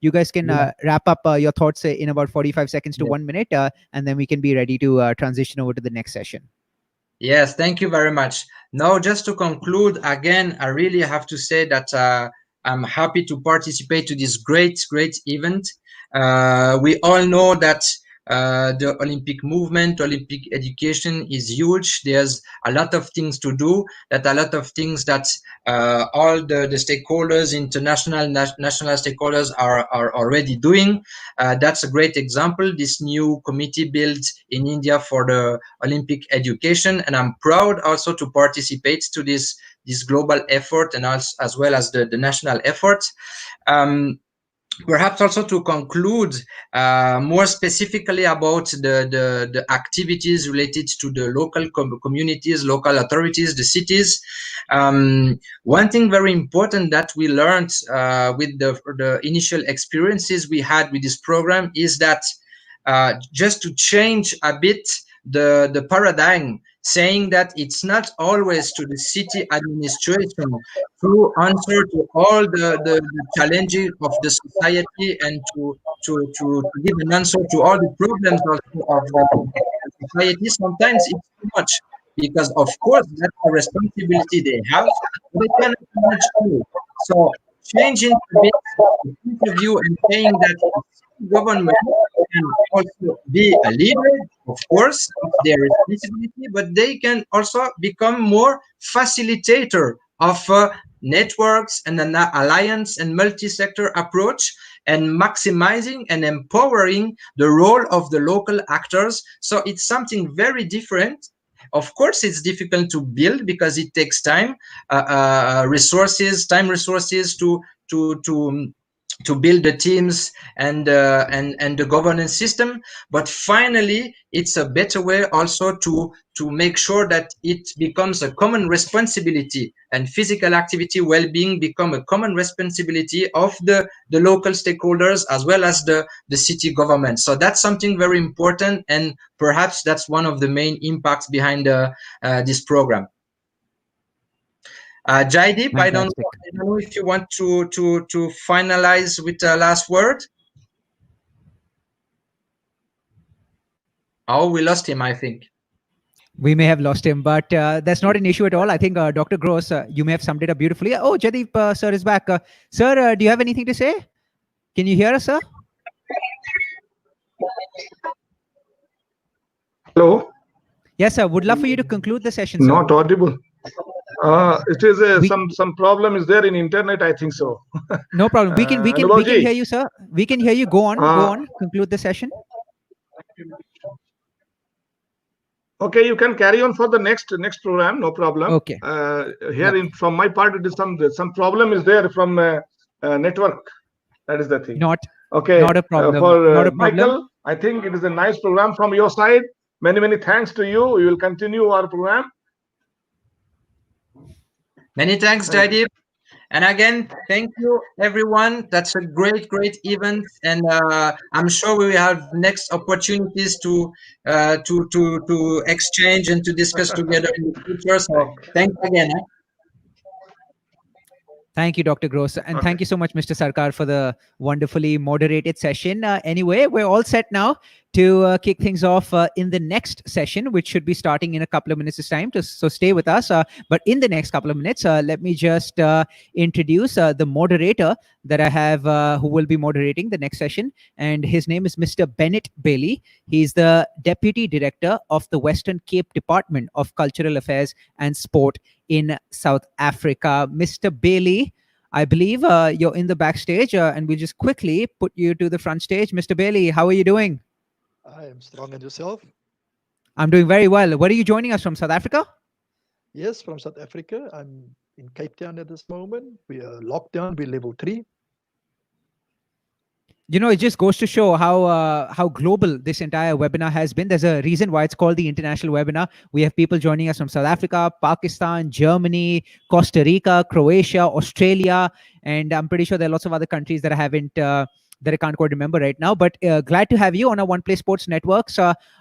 you guys can wrap up your thoughts in about 45 seconds to 1 minute, and then we can be ready to transition over to the next session. Yes, thank you very much. Now, just to conclude, again, I really have to say that I'm happy to participate to this great event. We all know that the Olympic movement, Olympic education is huge. There's a lot of things to do, a lot of things that all the stakeholders, international, national stakeholders are already doing. That's a great example, this new committee built in India for the Olympic education. And I'm proud also to participate to this global effort and as well as the national effort. Perhaps also to conclude more specifically about the activities related to the local communities, local authorities, the cities. One thing very important that we learned with the initial experiences we had with this program is that just to change a bit the paradigm, saying that it's not always to the city administration to answer to all the challenges of the society and to give an answer to all the problems of the society. Sometimes it's too much, because of course that's a responsibility they have, but they cannot manage all. So changing a bit the point of view and saying that government can also be a leader, of course, it's their responsibility, but they can also become more facilitator of networks and an alliance and multi-sector approach, and maximizing and empowering the role of the local actors. So it's something very different. Of course, it's difficult to build because it takes time, resources to build the teams and the governance system. But finally, it's a better way also to make sure that it becomes a common responsibility, and physical activity well-being become a common responsibility of the local stakeholders as well as the city government. So that's something very important, and perhaps that's one of the main impacts behind this program. Jaideep, I don't know if you want to finalize with the last word. Oh, we lost him, I think. We may have lost him, but that's not an issue at all. I think Dr. Gross, you may have summed it up beautifully. Oh, Jaideep, sir is back. Sir, do you have anything to say? Can you hear us, sir? Hello? Yes, sir. Would love for you to conclude the session, sir. Not audible. It is some problem is there in internet, I think so. No problem. We can hear you, sir. We can hear you. Go on. Conclude the session. Okay, you can carry on for the next program. No problem. Okay. From my part, it is some problem is there from network. That is the thing. Not okay. Not a problem. For not a problem. Michael, I think it is a nice program from your side. Many thanks to you. We will continue our program. Many thanks, Jaideep. And again, thank you, everyone. That's a great event, and I'm sure we will have next opportunities to exchange and to discuss together in the future. So, thanks again. Thank you, Dr. Gross. And thank you so much, Mr. Sarkar, for the wonderfully moderated session. Anyway, we're all set now to kick things off in the next session, which should be starting in a couple of minutes' time. So stay with us. But in the next couple of minutes, let me just introduce the moderator that I have who will be moderating the next session. And his name is Mr. Bennett Bailey. He's the Deputy Director of the Western Cape Department of Cultural Affairs and Sport in South Africa. Mr. Bailey, I believe you're in the backstage, and we'll just quickly put you to the front stage. Mr. Bailey, how are you doing? I am strong. And yourself? I'm doing very well. Where are you joining us from, South Africa? Yes, from South Africa. I'm in Cape Town at this moment. We are locked down. We're level 3. You know, it just goes to show how global this entire webinar has been. There's a reason why it's called the International Webinar. We have people joining us from South Africa, Pakistan, Germany, Costa Rica, Croatia, Australia, and I'm pretty sure there are lots of other countries that I haven't that I can't quite remember right now. But glad to have you on our One Play Sports networks.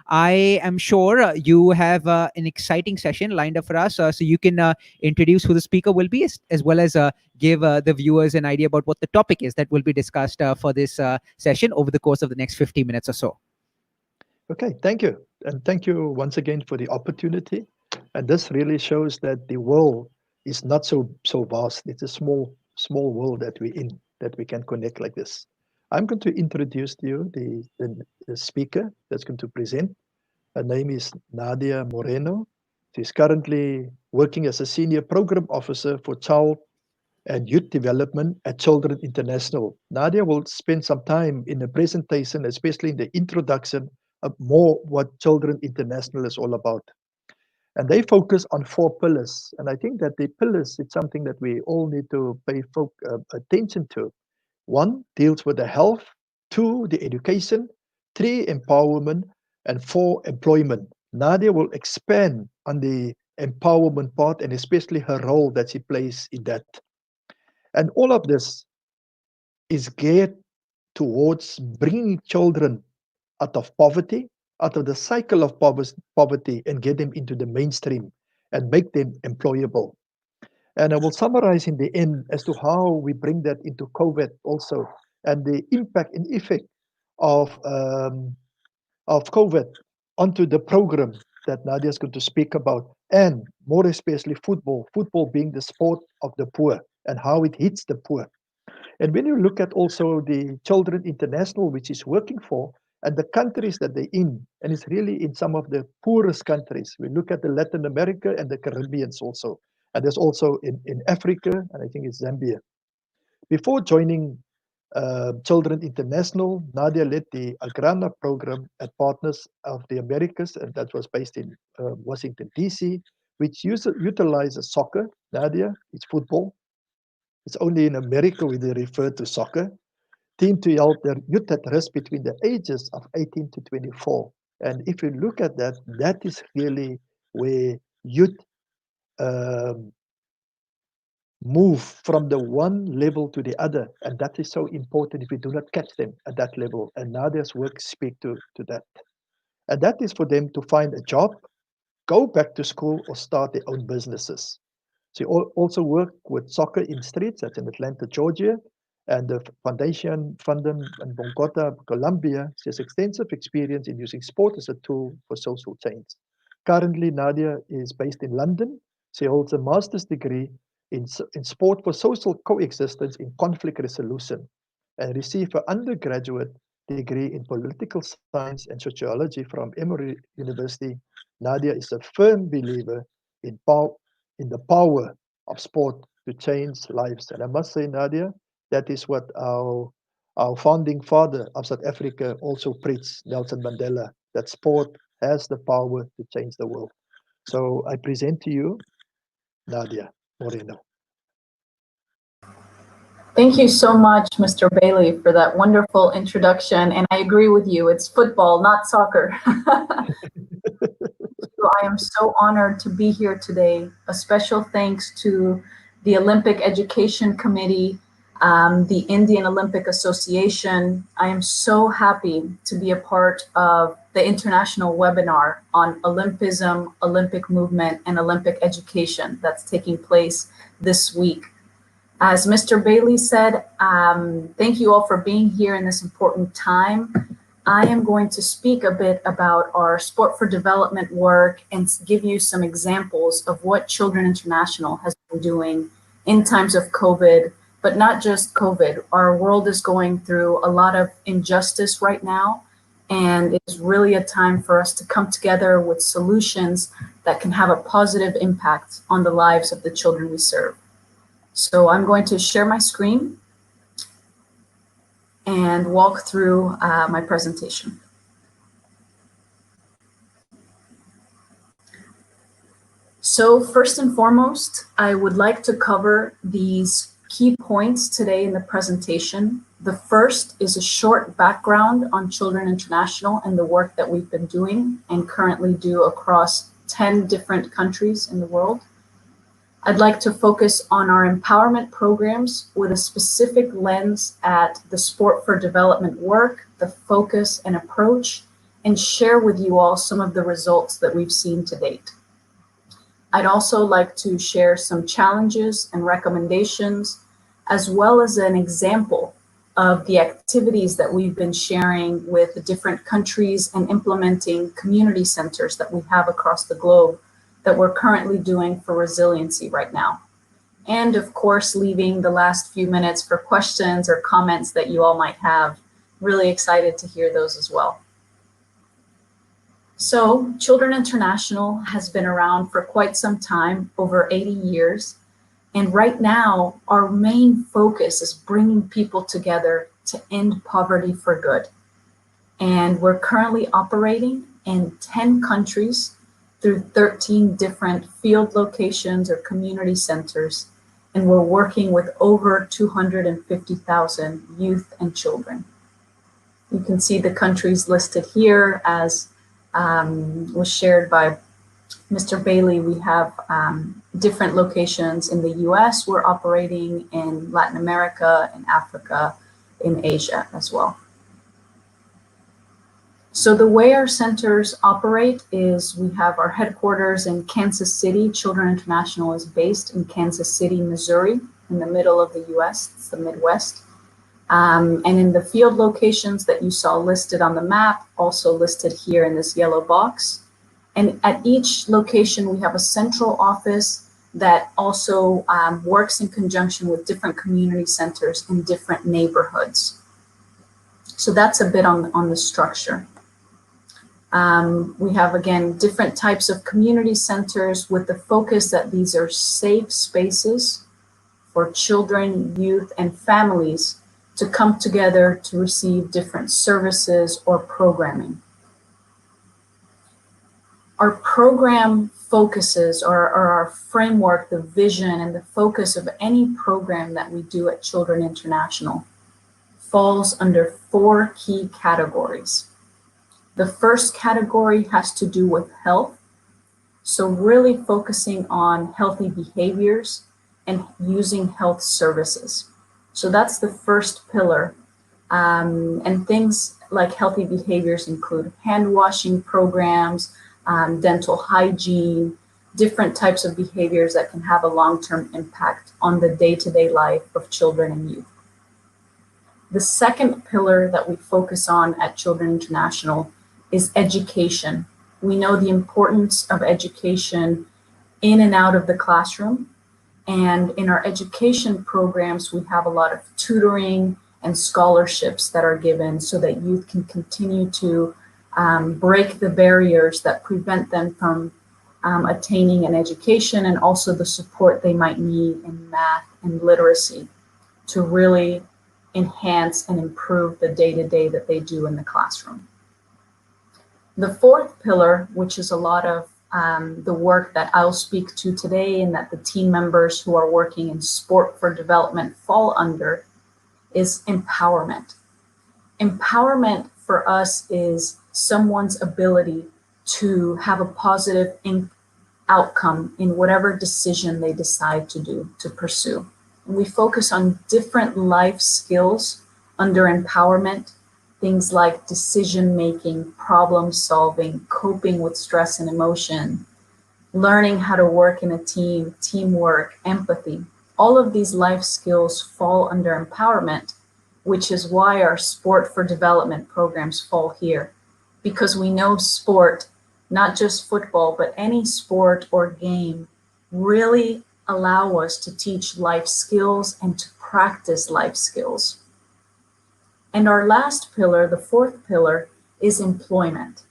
I am sure you have an exciting session lined up for us, so you can introduce who the speaker will be, as well as give the viewers an idea about what the topic is that will be discussed for this session over the course of the next 50 minutes or so. Okay, thank you. And thank you once again for the opportunity. And this really shows that the world is not so vast. It's a small world that we're in, that we can connect like this. I'm going to introduce to you the speaker that's going to present. Her name is Nadia Moreno. She's currently working as a Senior Program Officer for Child and Youth Development at Children International. Nadia will spend some time in the presentation, especially in the introduction, of more what Children International is all about. And they focus on 4 pillars. And I think that the pillars is something that we all need to pay attention to. 1 deals with the health, 2 the education, 3 empowerment, and 4 employment. Nadia will expand on the empowerment part and especially her role that she plays in that. And all of this is geared towards bringing children out of poverty, out of the cycle of poverty, and get them into the mainstream and make them employable. And I will summarize in the end as to how we bring that into COVID also, and the impact and effect of COVID onto the program that Nadia is going to speak about, and more especially football being the sport of the poor and how it hits the poor. And when you look at also the Children International, which is working for, and the countries that they're in, and it's really in some of the poorest countries. We look at the Latin America and the Caribbeans also. And there's also in Africa, and I think it's Zambia. Before joining Children International, Nadia led the Agrana program at Partners of the Americas, and that was based in Washington, D.C., which utilizes soccer. Nadia, it's football. It's only in America where they refer to soccer. Team to help their youth at risk between the ages of 18 to 24. And if you look at that, that is really where youth move from the one level to the other, and that is so important if we do not catch them at that level. And Nadia's work speak to that. And that is for them to find a job, go back to school, or start their own businesses. She also worked with Soccer in Streets, that's in Atlanta, Georgia, and the Foundation Fundum in Bogota, Colombia. She has extensive experience in using sport as a tool for social change. Currently, Nadia is based in London. She holds a master's degree in sport for social coexistence in conflict resolution, and received an undergraduate degree in political science and sociology from Emory University. Nadia is a firm believer in the power of sport to change lives. And I must say, Nadia, that is what our founding father of South Africa also preached, Nelson Mandela, that sport has the power to change the world. So I present to you Nadia Moreno. Thank you so much, Mr. Bailey, for that wonderful introduction. And I agree with you, it's football, not soccer. you. I am so honored to be here today. A special thanks to the Olympic Education Committee, the Indian Olympic Association. I am so happy to be a part of the international webinar on Olympism, Olympic movement, and Olympic education that's taking place this week. As Mr. Bailey said, thank you all for being here in this important time. I am going to speak a bit about our Sport for Development work and give you some examples of what Children International has been doing in times of COVID, but not just COVID. Our world is going through a lot of injustice right now, and it's really a time for us to come together with solutions that can have a positive impact on the lives of the children we serve. So I'm going to share my screen and walk through my presentation. So first and foremost, I would like to cover these key points today in the presentation. The first is a short background on Children International and the work that we've been doing and currently do across 10 different countries in the world. I'd like to focus on our empowerment programs with a specific lens at the Sport for Development work, the focus and approach, and share with you all some of the results that we've seen to date. I'd also like to share some challenges and recommendations, as well as an example of the activities that we've been sharing with the different countries and implementing community centers that we have across the globe that we're currently doing for resiliency right now. And of course, leaving the last few minutes for questions or comments that you all might have. Really excited to hear those as well. So Children International has been around for quite some time, over 80 years. And right now, our main focus is bringing people together to end poverty for good. And we're currently operating in 10 countries through 13 different field locations or community centers, and we're working with over 250,000 youth and children. You can see the countries listed here as was shared by Mr. Bailey. We have different locations in the US, we're operating in Latin America, in Africa, in Asia as well. So the way our centers operate is we have our headquarters in Kansas City. Children International is based in Kansas City, Missouri, in the middle of the US, it's the Midwest. And in the field locations that you saw listed on the map, also listed here in this yellow box. And at each location, we have a central office that also works in conjunction with different community centers in different neighborhoods. So that's a bit on the structure. We have, again, different types of community centers with the focus that these are safe spaces for children, youth, and families to come together to receive different services or programming. Our program focuses, or our framework, the vision and the focus of any program that we do at Children International falls under 4 key categories. The first category has to do with health. So really focusing on healthy behaviors and using health services. So that's the first pillar. And things like healthy behaviors include hand washing programs, dental hygiene, different types of behaviors that can have a long-term impact on the day-to-day life of children and youth. The second pillar that we focus on at Children International is education. We know the importance of education in and out of the classroom. And in our education programs, we have a lot of tutoring and scholarships that are given so that youth can continue to break the barriers that prevent them from attaining an education, and also the support they might need in math and literacy to really enhance and improve the day-to-day that they do in the classroom. The fourth pillar, which is a lot of the work that I'll speak to today and that the team members who are working in Sport for Development fall under, is empowerment. Empowerment for us is someone's ability to have a positive outcome in whatever decision they decide to pursue. And we focus on different life skills under empowerment, things like decision-making, problem-solving, coping with stress and emotion, learning how to work in a team, teamwork, empathy. All of these life skills fall under empowerment, which is why our sport for development programs fall here. Because we know sport, not just football, but any sport or game, really allow us to teach life skills and to practice life skills. And our last pillar, the fourth pillar, is employment.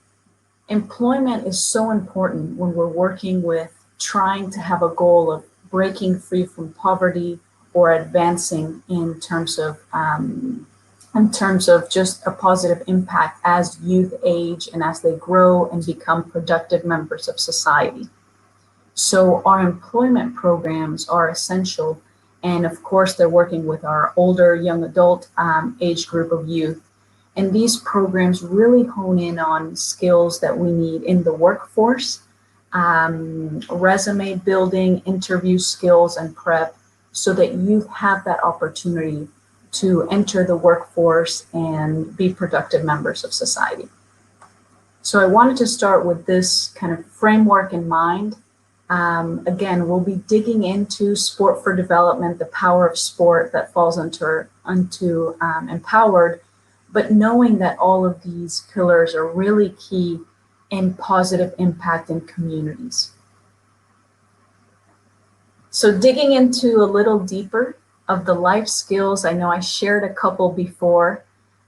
Employment is so important when we're working with trying to have a goal of breaking free from poverty or advancing in terms of just a positive impact as youth age and as they grow and become productive members of society. So our employment programs are essential. And of course, they're working with our older young adult age group of youth. And these programs really hone in on skills that we need in the workforce, resume building, interview skills and prep, so that youth have that opportunity to enter the workforce and be productive members of society. So I wanted to start with this kind of framework in mind. Again, we'll be digging into sport for development, the power of sport that falls onto empowered, but knowing that all of these pillars are really key in positive impact in communities. So digging into a little deeper of the life skills, I know I shared a couple before,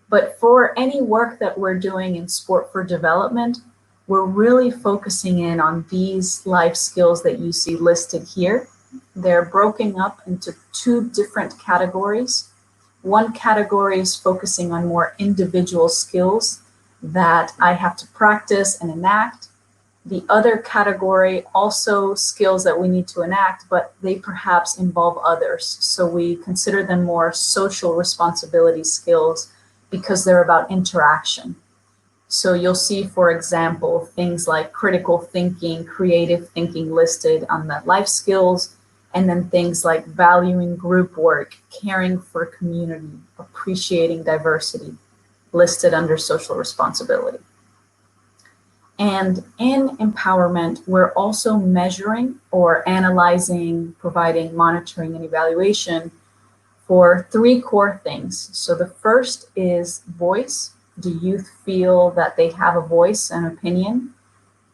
but for any work that we're doing in sport for development, we're really focusing in on these life skills that you see listed here. They're broken up into two different categories. One category is focusing on more individual skills that I have to practice and enact. The other category, also skills that we need to enact, but they perhaps involve others. So we consider them more social responsibility skills because they're about interaction. So you'll see, for example, things like critical thinking, creative thinking listed on the life skills, and then things like valuing group work, caring for community, appreciating diversity, listed under social responsibility. And in empowerment, we're also measuring or analyzing, providing monitoring and evaluation for three core things. So the first is voice. Do youth feel that they have a voice and opinion?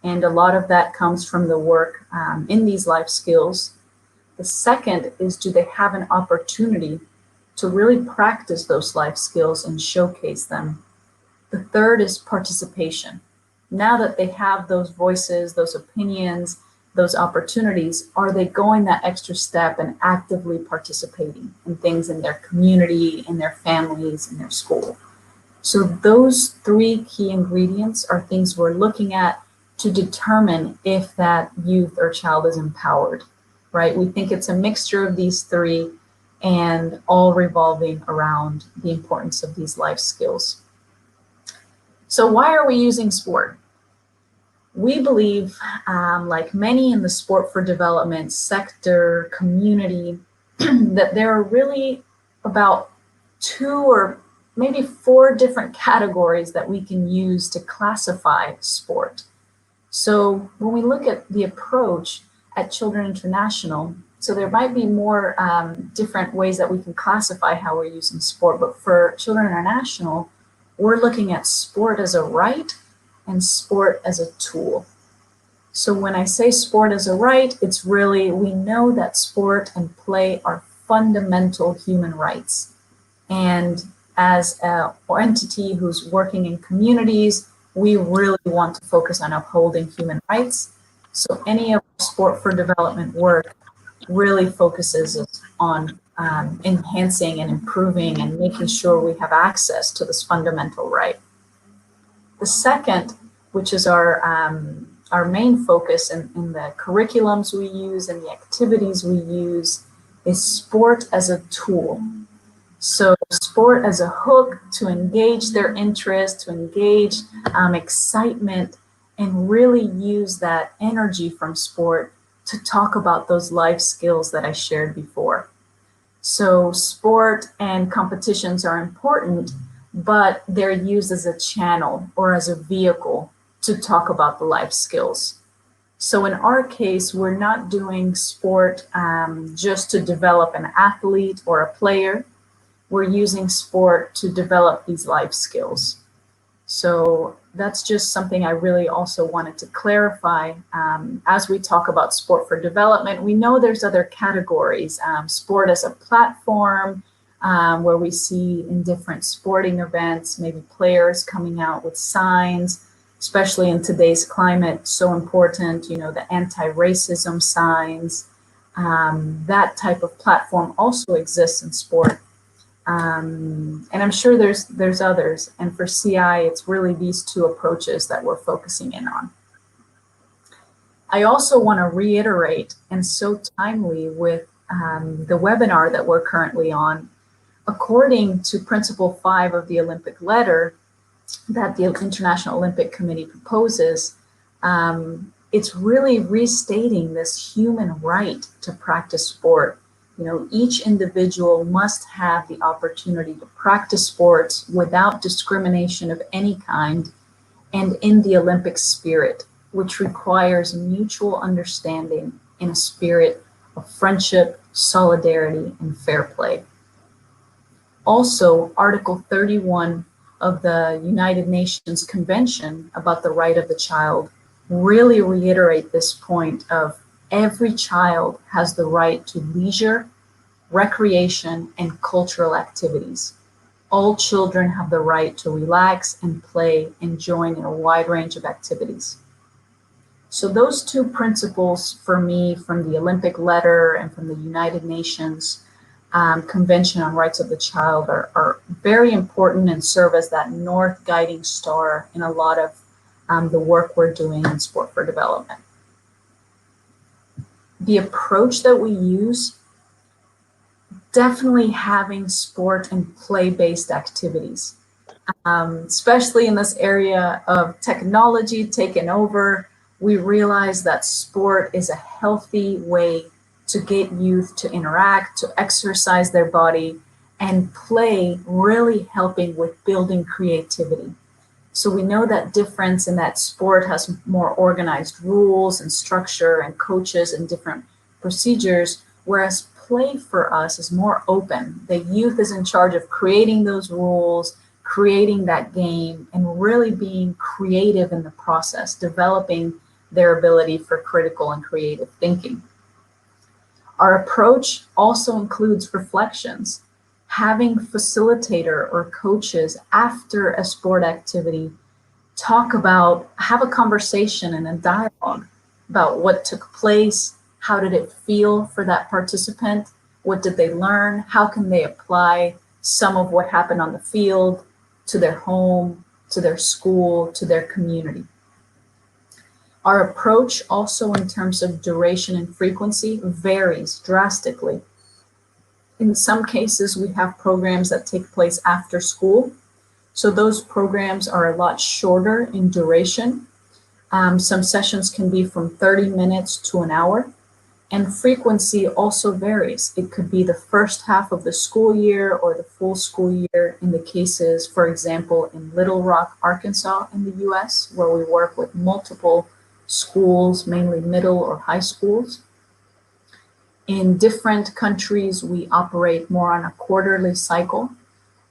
And a lot of that comes from the work in these life skills. The second is, do they have an opportunity to really practice those life skills and showcase them? The third is participation. Now that they have those voices, those opinions, those opportunities, are they going that extra step and actively participating in things in their community, in their families, in their school? So those three key ingredients are things we're looking at to determine if that youth or child is empowered, right? We think it's a mixture of these three and all revolving around the importance of these life skills. So why are we using sport? We believe, like many in the sport for development sector, community, that there are really about 2 or maybe 4 different categories that we can use to classify sport. So when we look at the approach at Children International, so there might be more different ways that we can classify how we're using sport, but for Children International, we're looking at sport as a right and sport as a tool. So when I say sport as a right, it's really, we know that sport and play are fundamental human rights. And as an entity who's working in communities, we really want to focus on upholding human rights. So any of sport for development work really focuses on enhancing and improving and making sure we have access to this fundamental right. The second, which is our main focus in the curriculums we use and the activities we use, is sport as a tool. So sport as a hook to engage their interest, to engage excitement, and really use that energy from sport to talk about those life skills that I shared before. So sport and competitions are important, but they're used as a channel or as a vehicle to talk about the life skills. So in our case, we're not doing sport just to develop an athlete or a player. We're using sport to develop these life skills. So that's just something I really also wanted to clarify. As we talk about sport for development, we know there's other categories. Sport as a platform, where we see in different sporting events, maybe players coming out with signs, especially in today's climate, so important, you know, the anti-racism signs. That type of platform also exists in sport. And I'm sure there's others. And for CI, it's really these two approaches that we're focusing in on. I also want to reiterate, and so timely with the webinar that we're currently on, according to Principle 5 of the Olympic Letter that the International Olympic Committee proposes, it's really restating this human right to practice sport. You know, each individual must have the opportunity to practice sports without discrimination of any kind and in the Olympic spirit, which requires mutual understanding in a spirit of friendship, solidarity, and fair play. Also, Article 31 of the United Nations Convention about the Right of the Child really reiterate this point of every child has the right to leisure, recreation, and cultural activities. All children have the right to relax and play and join in a wide range of activities. So those two principles for me from the Olympic Letter and from the United Nations Convention on Rights of the Child are very important and serve as that north guiding star in a lot of the work we're doing in sport for development. The approach that we use, definitely having sport and play-based activities, especially in this area of technology taking over. We realize that sport is a healthy way to get youth to interact, to exercise their body, and play really helping with building creativity. So we know that difference in that sport has more organized rules and structure and coaches and different procedures, whereas play for us is more open. The youth is in charge of creating those rules, creating that game, and really being creative in the process, developing their ability for critical and creative thinking. Our approach also includes reflections, having facilitator or coaches after a sport activity talk about, have a conversation and a dialogue about what took place, how did it feel for that participant, what did they learn, how can they apply some of what happened on the field to their home, to their school, to their community. Our approach also in terms of duration and frequency varies drastically. In some cases, we have programs that take place after school. So those programs are a lot shorter in duration. Some sessions can be from 30 minutes to an hour. And frequency also varies. It could be the first half of the school year or the full school year in the cases, for example, in Little Rock, Arkansas in the US, where we work with multiple schools, mainly middle or high schools. In different countries, we operate more on a quarterly cycle,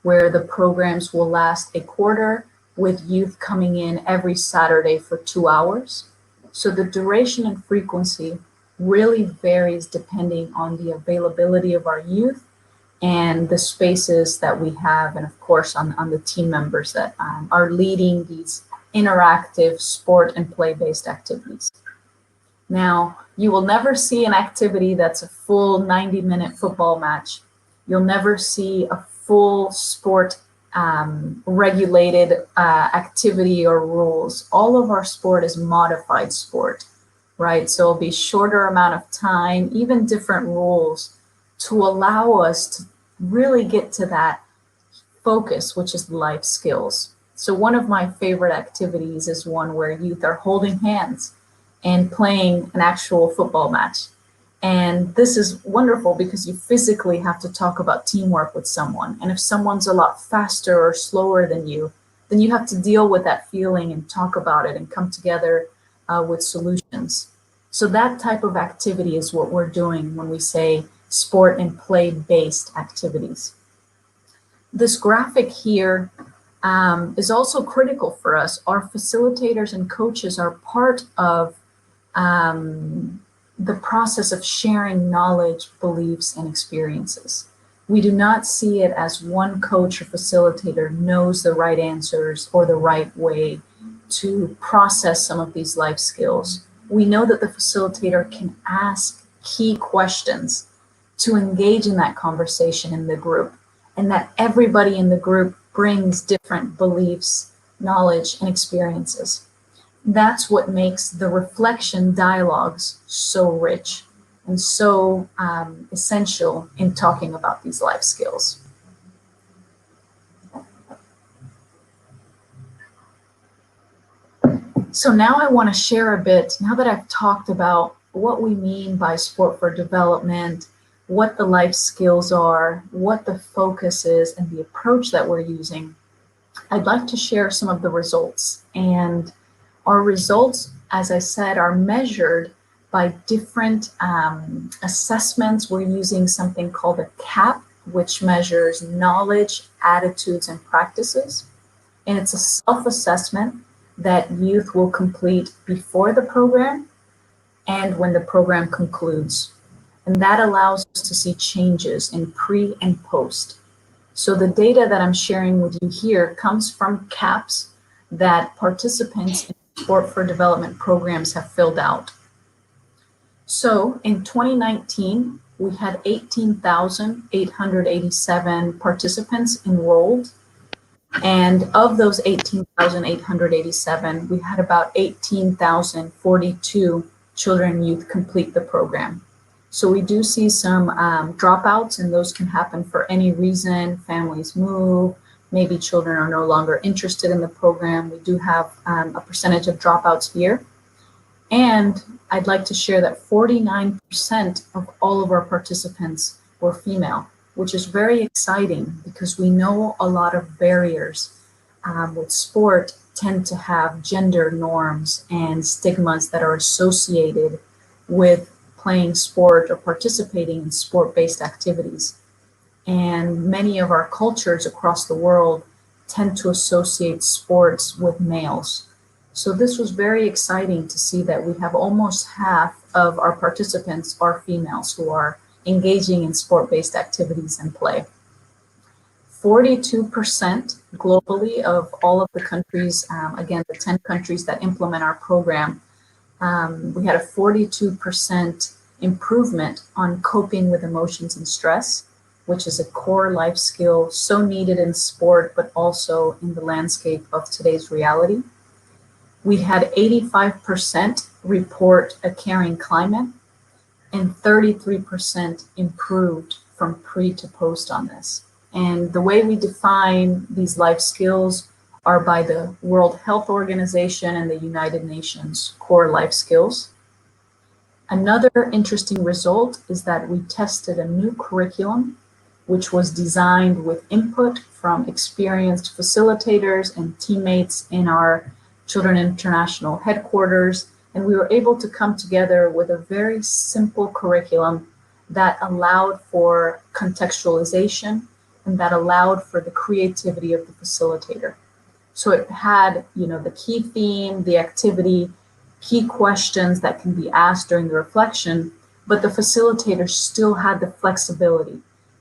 where the programs will last a quarter with youth coming in every Saturday for 2 hours. So the duration and frequency really varies depending on the availability of our youth and the spaces that we have, and of course on the team members that are leading these interactive sport and play-based activities. Now, you will never see an activity that's a full 90-minute football match. You'll never see a full sport regulated activity or rules. All of our sport is modified sport, right? So it'll be shorter amount of time, even different rules to allow us to really get to that focus, which is life skills. So one of my favorite activities is one where youth are holding hands and playing an actual football match. And this is wonderful because you physically have to talk about teamwork with someone. And if someone's a lot faster or slower than you, then you have to deal with that feeling and talk about it and come together with solutions. So that type of activity is what we're doing when we say sport and play-based activities. This graphic here is also critical for us. Our facilitators and coaches are part of the process of sharing knowledge, beliefs, and experiences. We do not see it as one coach or facilitator knows the right answers or the right way to process some of these life skills. We know that the facilitator can ask key questions to engage in that conversation in the group, and that everybody in the group brings different beliefs, knowledge, and experiences. That's what makes the reflection dialogues so rich and so essential in talking about these life skills. So now I want to share a bit, now that I've talked about what we mean by sport for development, what the life skills are, what the focus is, and the approach that we're using, I'd like to share some of the results. And our results, as I said, are measured by different assessments. We're using something called a CAP, which measures knowledge, attitudes, and practices. And it's a self-assessment that youth will complete before the program and when the program concludes. And that allows us to see changes in pre and post. So the data that I'm sharing with you here comes from CAPs that participants in Sport for Development programs have filled out. So in 2019, we had 18,887 participants enrolled. And of those 18,887, we had about 18,042 children and youth complete the program. So we do see some dropouts, and those can happen for any reason. Families move, maybe children are no longer interested in the program. We do have a percentage of dropouts here. And I'd like to share that 49% of all of our participants were female, which is very exciting because we know a lot of barriers with sport tend to have gender norms and stigmas that are associated with playing sport or participating in sport-based activities. And many of our cultures across the world tend to associate sports with males. So this was very exciting to see that we have almost half of our participants are females who are engaging in sport-based activities and play. 42% globally of all of the countries, again, the 10 countries that implement our program, we had a 42% improvement on coping with emotions and stress, which is a core life skill so needed in sport, but also in the landscape of today's reality. We had 85% report a caring climate, and 33% improved from pre to post on this. And the way we define these life skills are by the World Health Organization and the United Nations core life skills. Another interesting result is that we tested a new curriculum, which was designed with input from experienced facilitators and teammates in our Children International headquarters. And we were able to come together with a very simple curriculum that allowed for contextualization and that allowed for the creativity of the facilitator. So it had, the key theme, the activity, key questions that can be asked during the reflection, but the facilitator still had the flexibility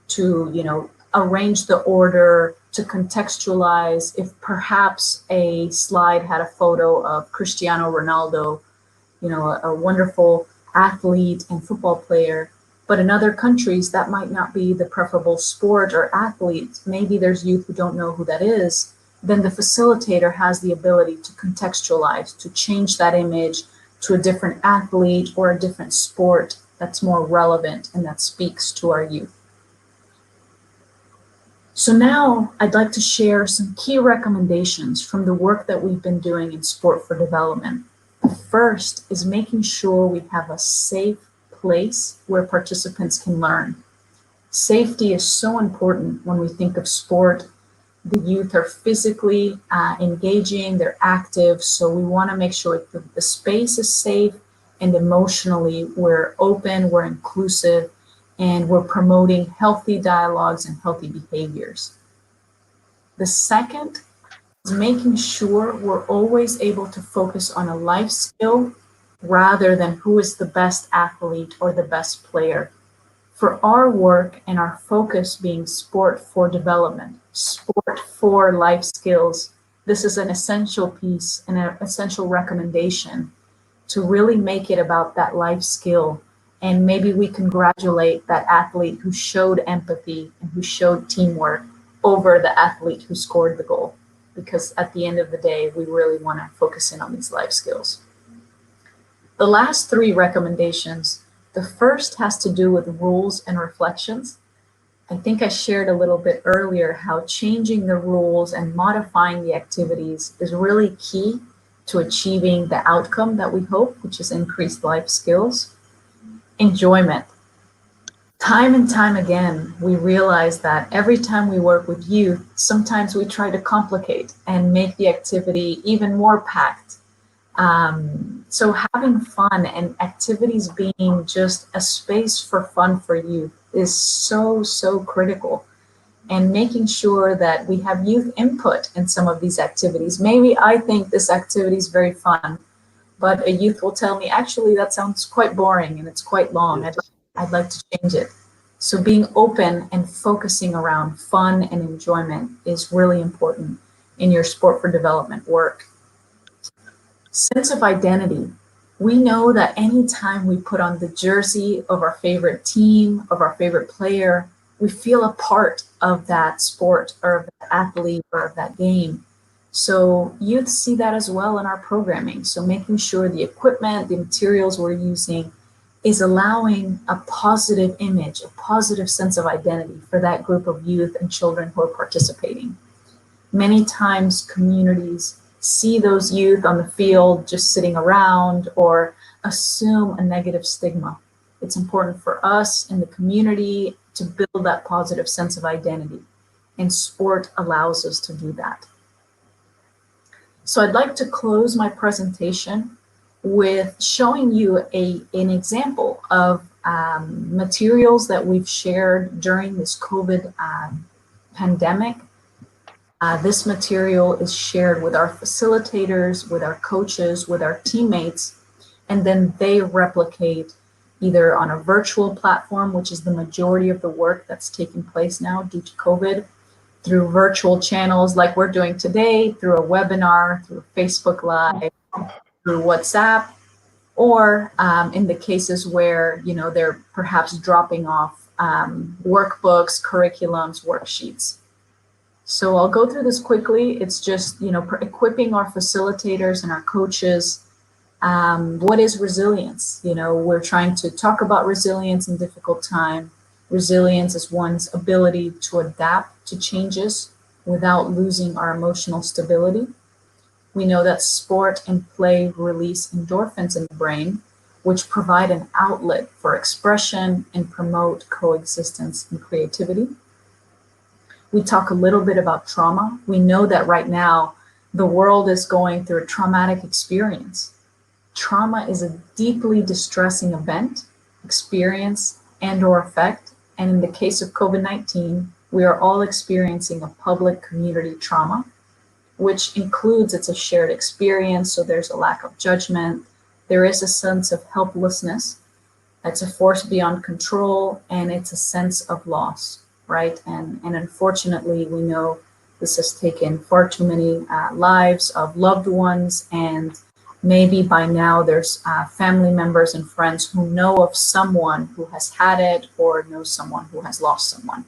to, arrange the order, to contextualize. If perhaps a slide had a photo of Cristiano Ronaldo, a wonderful athlete and football player, but in other countries that might not be the preferable sport or athlete. Maybe there's youth who don't know who that is. Then the facilitator has the ability to contextualize, to change that image to a different athlete or a different sport that's more relevant and that speaks to our youth. So now I'd like to share some key recommendations from the work that we've been doing in Sport for Development. The first is making sure we have a safe place where participants can learn. Safety is so important when we think of sport. The youth are physically engaging, they're active, so we want to make sure that the space is safe, and emotionally we're open, we're inclusive, and we're promoting healthy dialogues and healthy behaviors. The second is making sure we're always able to focus on a life skill rather than who is the best athlete or the best player. For our work and our focus being sport for development, sport for life skills, this is an essential piece and an essential recommendation to really make it about that life skill. And maybe we congratulate that athlete who showed empathy and who showed teamwork over the athlete who scored the goal. Because at the end of the day, we really want to focus in on these life skills. The last three recommendations, the first has to do with rules and reflections. I think I shared a little bit earlier how changing the rules and modifying the activities is really key to achieving the outcome that we hope, which is increased life skills. Enjoyment. Time and time again, we realize that every time we work with youth, sometimes we try to complicate and make the activity even more packed. So having fun and activities being just a space for fun for youth is so, so critical. And making sure that we have youth input in some of these activities. Maybe I think this activity is very fun, but a youth will tell me, actually, that sounds quite boring and it's quite long. I'd like to change it. So being open and focusing around fun and enjoyment is really important in your sport for development work. Sense of identity. We know that anytime we put on the jersey of our favorite team, of our favorite player, we feel a part of that sport or of that athlete or of that game. So youth see that as well in our programming. So making sure the equipment, the materials we're using is allowing a positive image, a positive sense of identity for that group of youth and children who are participating. Many times communities see those youth on the field just sitting around or assume a negative stigma. It's important for us in the community to build that positive sense of identity, and sport allows us to do that. So I'd like to close my presentation with showing you an example of materials that we've shared during this COVID pandemic. This material is shared with our facilitators, with our coaches, with our teammates, and then they replicate either on a virtual platform, which is the majority of the work that's taking place now due to COVID, through virtual channels like we're doing today, through a webinar, through Facebook Live, through WhatsApp, or in the cases where they're perhaps dropping off workbooks, curriculums, worksheets. So I'll go through this quickly. It's just equipping our facilitators and our coaches. What is resilience? We're trying to talk about resilience in difficult time. Resilience is one's ability to adapt to changes without losing our emotional stability. We know that sport and play release endorphins in the brain, which provide an outlet for expression and promote coexistence and creativity. We talk a little bit about trauma. We know that right now the world is going through a traumatic experience. Trauma is a deeply distressing event, experience, and/or effect. And in the case of COVID-19, we are all experiencing a public community trauma, which includes it's a shared experience. So there's a lack of judgment. There is a sense of helplessness. It's a force beyond control, and it's a sense of loss, right? And unfortunately, we know this has taken far too many lives of loved ones, and maybe by now there's family members and friends who know of someone who has had it or knows someone who has lost someone.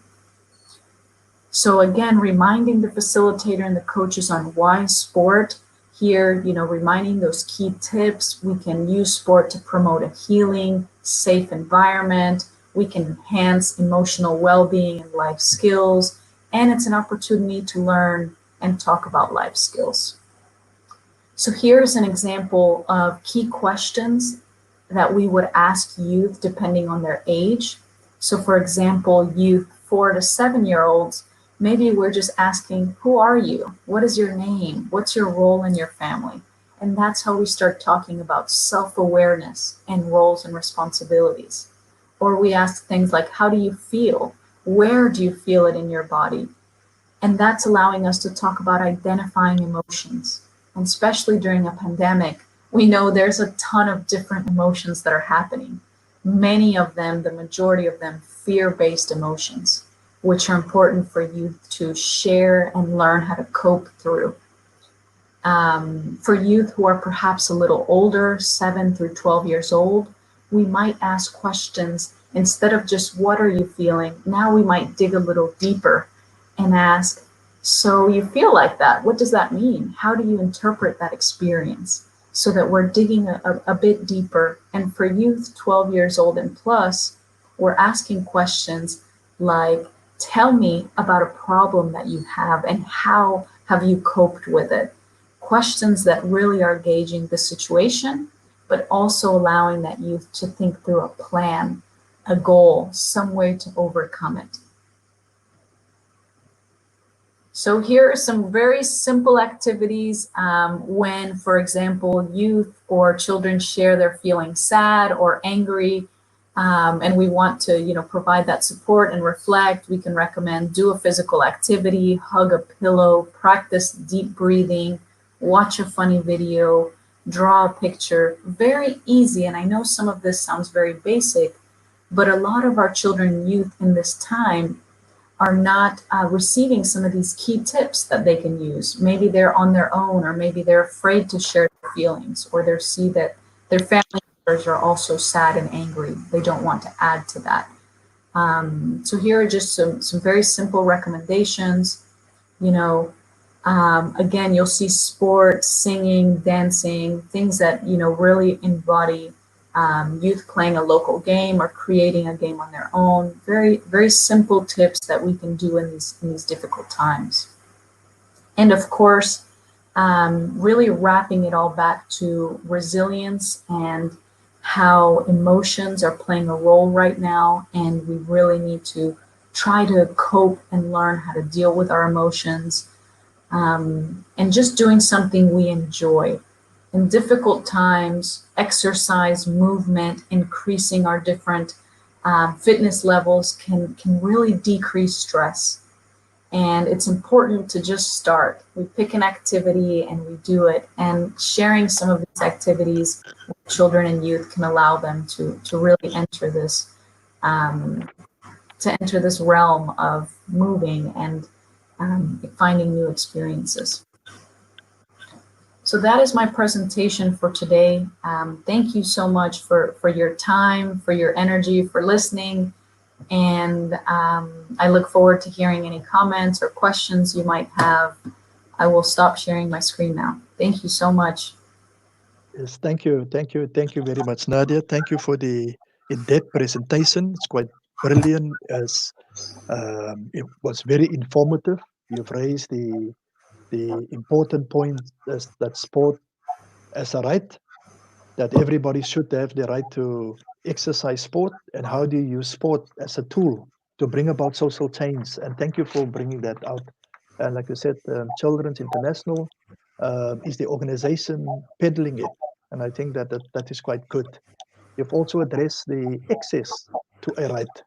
So again, reminding the facilitator and the coaches on why sport here, reminding those key tips. We can use sport to promote a healing, safe environment. We can enhance emotional well-being and life skills, and it's an opportunity to learn and talk about life skills. So here's an example of key questions that we would ask youth depending on their age. So for example, youth 4 to 7-year-olds, maybe we're just asking, who are you? What is your name? What's your role in your family? And that's how we start talking about self-awareness and roles and responsibilities. Or we ask things like, how do you feel? Where do you feel it in your body? And that's allowing us to talk about identifying emotions. And especially during a pandemic, we know there's a ton of different emotions that are happening. Many of them, the majority of them, fear-based emotions, which are important for youth to share and learn how to cope through. For youth who are perhaps a little older, 7 through 12 years old, we might ask questions instead of just what are you feeling? Now we might dig a little deeper and ask, so you feel like that, what does that mean? How do you interpret that experience? So that we're digging a bit deeper. And for youth 12 years old and plus, we're asking questions like, tell me about a problem that you have and how have you coped with it? Questions that really are gauging the situation, but also allowing that youth to think through a plan, a goal, some way to overcome it. So here are some very simple activities when, for example, youth or children share their feeling sad or angry, and we want to, provide that support and reflect. We can recommend do a physical activity, hug a pillow, practice deep breathing, watch a funny video, draw a picture. Very easy, and I know some of this sounds very basic, but a lot of our children and youth in this time are not receiving some of these key tips that they can use. Maybe they're on their own, or maybe they're afraid to share their feelings, or they see that their family members are also sad and angry. They don't want to add to that. So here are just some very simple recommendations. Again, you'll see sport, singing, dancing, things that, really embody youth playing a local game or creating a game on their own. Very, very simple tips that we can do in these difficult times. And of course, really wrapping it all back to resilience and how emotions are playing a role right now. And we really need to try to cope and learn how to deal with our emotions, and just doing something we enjoy. In difficult times, exercise, movement, increasing our different fitness levels can really decrease stress. And it's important to just start. We pick an activity and we do it. And sharing some of these activities with children and youth can allow them to really enter this realm of moving and finding new experiences. So that is my presentation for today. Thank you so much for your time, for your energy, for listening. And I look forward to hearing any comments or questions you might have. I will stop sharing my screen now. Thank you so much. Yes, thank you very much, Nadia. Thank you for the in-depth presentation. It's quite brilliant. As it was very informative. You've raised the important point is that sport as a right, that everybody should have the right to exercise sport, and how do you use sport as a tool to bring about social change. And thank you for bringing that out. And like you said, Children's International is the organization peddling it, and I think that is quite good. You've also addressed the access to a right,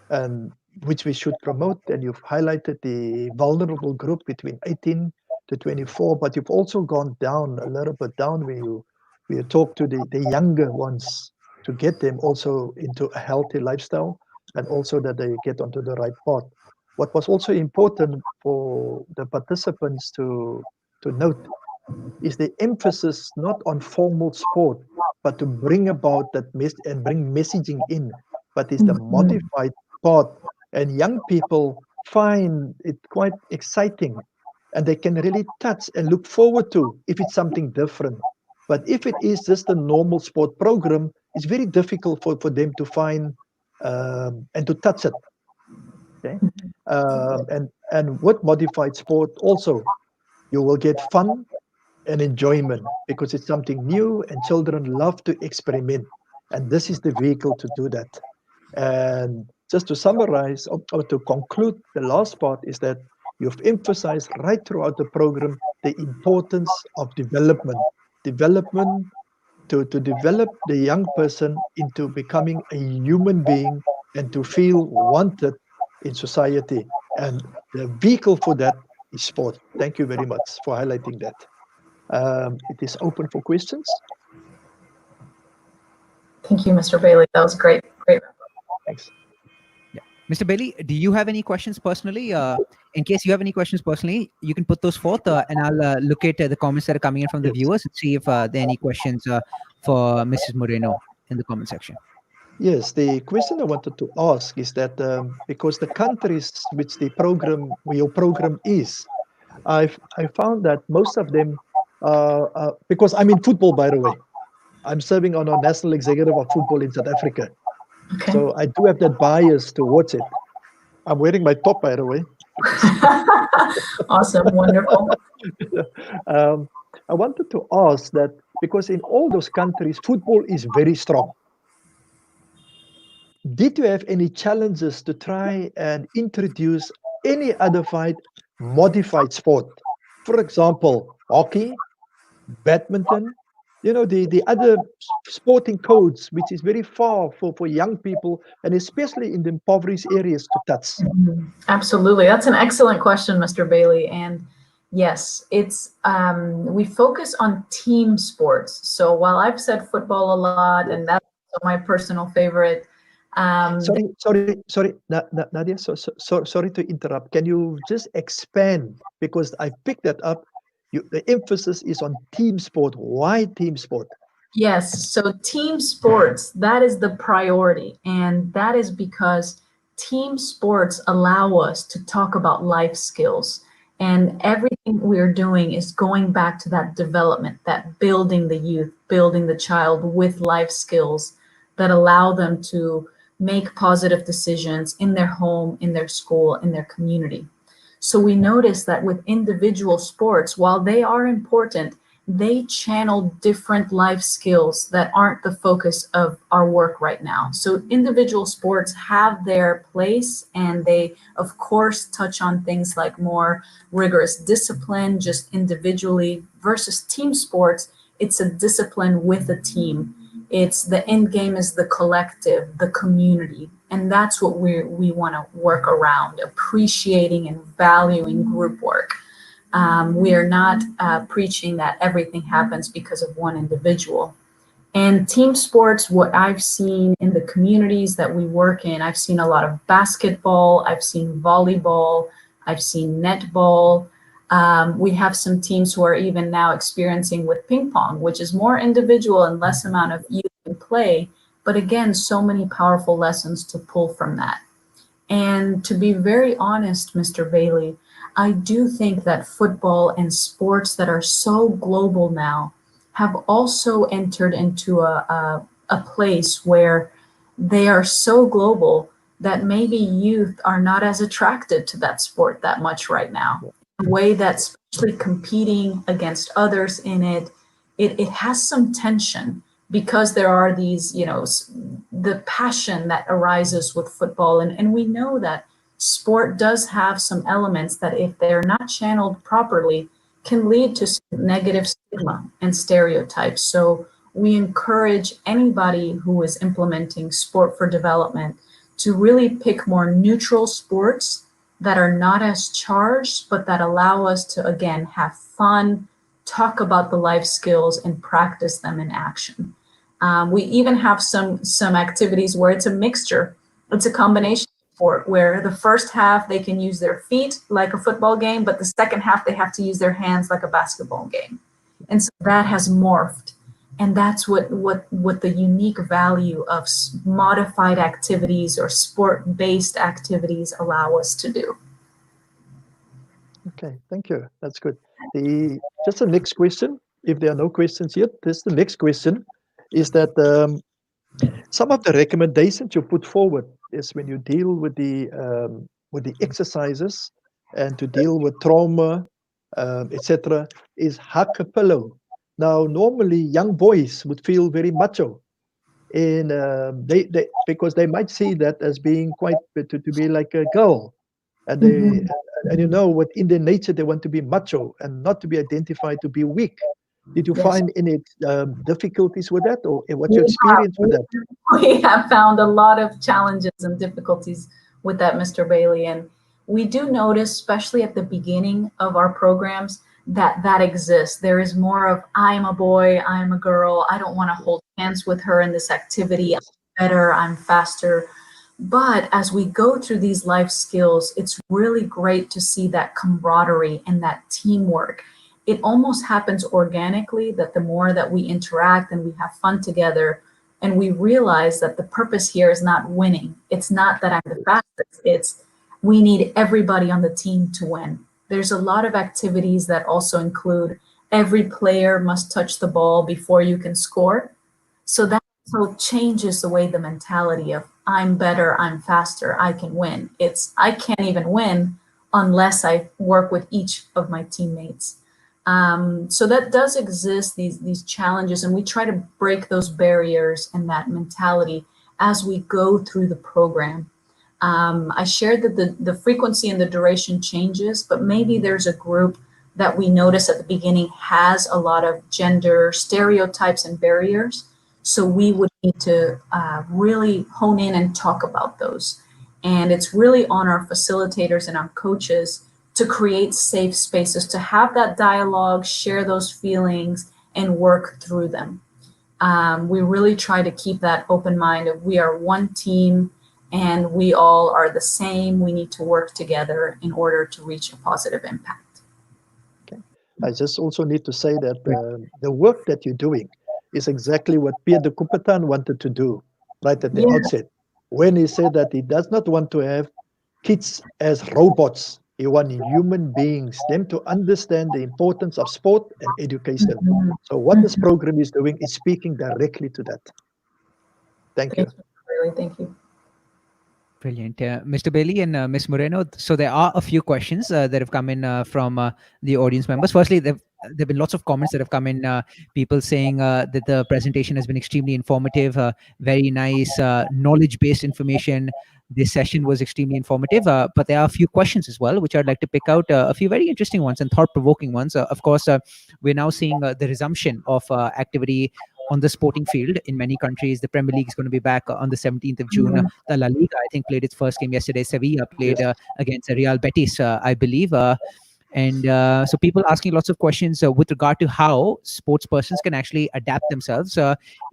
and which we should promote, and you've highlighted the vulnerable group between 18 to 24, but you've also gone down a little bit down where you talk to the younger ones to get them also into a healthy lifestyle, and also that they get onto the right path. What was also important for the participants to note is the emphasis not on formal sport, but to bring about that and bring messaging in, but is the modified part. And young people find it quite exciting, and they can really touch and look forward to if it's something different. But if it is just a normal sport program, it's very difficult for them to find and to touch it. Okay, and with modified sport also, you will get fun and enjoyment because it's something new and children love to experiment, and this is the vehicle to do that. And just to summarize or to conclude, the last part is that you've emphasized right throughout the program the importance of development to develop the young person into becoming a human being and to feel wanted in society. And the vehicle for that is sport. Thank you very much for highlighting that. It is open for questions. Thank you, Mr. Bailey. That was great. Great. Thanks. Yeah. Mr. Bailey, do you have any questions personally? In case you have any questions personally, you can put those forth and I'll look at the comments that are coming in from the viewers and see if there are any questions for Mrs. Moreno in the comment section. Yes, the question I wanted to ask is that because the countries which your program is, I found that most of them, because I'm in football, by the way, I'm serving on our national executive of football in South Africa. Okay. So I do have that bias towards it. I'm wearing my top, by the way. Awesome, wonderful. I wanted to ask that because in all those countries, football is very strong. Did you have any challenges to try and introduce any other modified sport? For example, hockey, badminton, the other sporting codes, which is very far for young people, and especially in the impoverished areas to touch. Absolutely. That's an excellent question, Mr. Bailey. And yes, it's we focus on team sports. So while I've said football a lot, and that's my personal favorite. Sorry, Nadia. Sorry to interrupt. Can you just expand? Because I picked that up. The emphasis is on team sport. Why team sport? Yes, so team sports, that is the priority. And that is because team sports allow us to talk about life skills. And everything we're doing is going back to that development, that building the youth, building the child with life skills that allow them to make positive decisions in their home, in their school, in their community. So we notice that with individual sports, while they are important, they channel different life skills that aren't the focus of our work right now. So individual sports have their place, and they, of course, touch on things like more rigorous discipline just individually versus team sports. It's a discipline with a team. It's the end game is the collective, the community. And that's what we want to work around, appreciating and valuing group work. We are not preaching that everything happens because of one individual. And team sports, what I've seen in the communities that we work in, I've seen a lot of basketball, I've seen volleyball, I've seen netball. We have some teams who are even now experiencing with ping pong, which is more individual and less amount of youth and play. But again, so many powerful lessons to pull from that. And to be very honest, Mr. Bailey, I do think that football and sports that are so global now have also entered into a place where they are so global that maybe youth are not as attracted to that sport that much right now. The way that especially competing against others in it has some tension because there are these, the passion that arises with football. And we know that sport does have some elements that if they're not channeled properly can lead to negative stigma and stereotypes. So we encourage anybody who is implementing sport for development to really pick more neutral sports that are not as charged, but that allow us to, again, have fun, talk about the life skills and practice them in action. We even have some activities where it's a mixture. It's a combination sport where the first half they can use their feet like a football game, but the second half they have to use their hands like a basketball game. And so that has morphed. And that's what the unique value of modified activities or sport-based activities allow us to do. Okay, thank you. That's good. Just the next question, if there are no questions yet, the next question is that some of the recommendations you put forward is when you deal with the with the exercises and to deal with trauma, etc., is hug a pillow. Now, normally young boys would feel very macho, and they because they might see that as being quite to be like a girl, and they and you know, within their nature they want to be macho and not to be identified to be weak. Did you find any difficulties with that, or what's your experience with that? We have found a lot of challenges and difficulties with that, Mr. Bailey, and we do notice, especially at the beginning of our programs, that exists. There is more of, I'm a boy, I'm a girl, I don't want to hold hands with her in this activity, I'm better, I'm faster. But as we go through these life skills, it's really great to see that camaraderie and that teamwork. It almost happens organically, that the more that we interact and we have fun together, and we realize that the purpose here is not winning. It's not that I'm the fastest, it's we need everybody on the team to win. There's a lot of activities that also include every player must touch the ball before you can score. So that also changes the way the mentality of I'm better, I'm faster, I can win. It's I can't even win unless I work with each of my teammates. So that does exist, these challenges, and we try to break those barriers and that mentality as we go through the program. I shared that the frequency and the duration changes, but maybe there's a group that we notice at the beginning has a lot of gender stereotypes and barriers. So we would need to really hone in and talk about those. And it's really on our facilitators and our coaches to create safe spaces, to have that dialogue, share those feelings, and work through them. We really try to keep that open mind of we are one team and we all are the same. We need to work together in order to reach a positive impact. Okay. I just also need to say that the work that you're doing is exactly what Pierre de Coubertin wanted to do right at the outset, when he said that he does not want to have kids as robots. He wants human beings, them to understand the importance of sport and education. So what this program is doing is speaking directly to that. Thank you. Really, thank you. Brilliant. Mr. Bailey and Ms. Moreno, so there are a few questions that have come in from the audience members. Firstly, there have been lots of comments that have come in, people saying that the presentation has been extremely informative, very nice, knowledge-based information. This session was extremely informative, but there are a few questions as well, which I'd like to pick out, a few very interesting ones and thought-provoking ones. Of course, we're now seeing the resumption of activity on the sporting field in many countries. The Premier League is going to be back on the 17th of June. The La Liga, I think, played its first game yesterday. Sevilla played against Real Betis, I believe. And so people asking lots of questions with regard to how sports persons can actually adapt themselves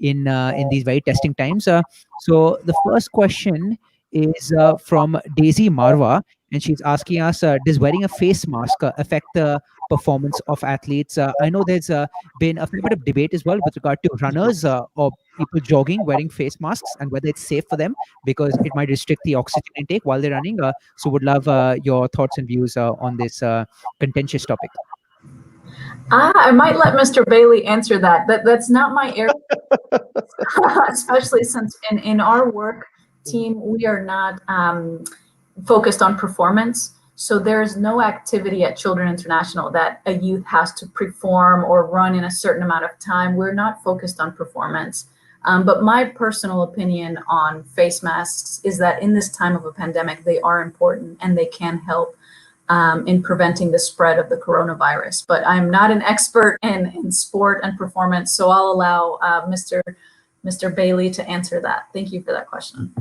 in these very testing times. So the first question is from Daisy Marwa, and she's asking us, does wearing a face mask affect the performance of athletes? I know there's been a fair bit of debate as well with regard to runners or people jogging wearing face masks and whether it's safe for them because it might restrict the oxygen intake while they're running. So would love your thoughts and views on this contentious topic. I might let Mr. Bailey answer that. That's not my area, especially since in our work team, we are not focused on performance. So there's no activity at Children International that a youth has to perform or run in a certain amount of time. We're not focused on performance. But my personal opinion on face masks is that in this time of a pandemic, they are important and they can help in preventing the spread of the coronavirus. But I'm not an expert in sport and performance, so I'll allow Mr. Bailey to answer that. Thank you for that question.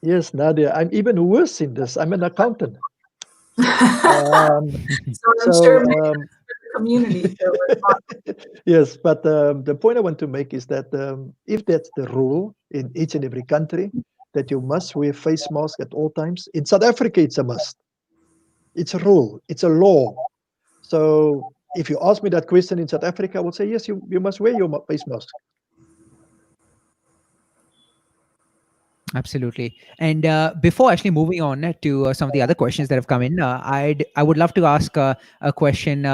Yes, Nadia, I'm even worse in this. I'm an accountant. So I'm sure community. Yes, but the point I want to make is that if that's the rule in each and every country, that you must wear face mask at all times. In South Africa, it's a must. It's a rule. It's a law. So if you ask me that question in South Africa, I would say, yes, you must wear your face mask. Absolutely. And before actually moving on to some of the other questions that have come in, I would love to ask a question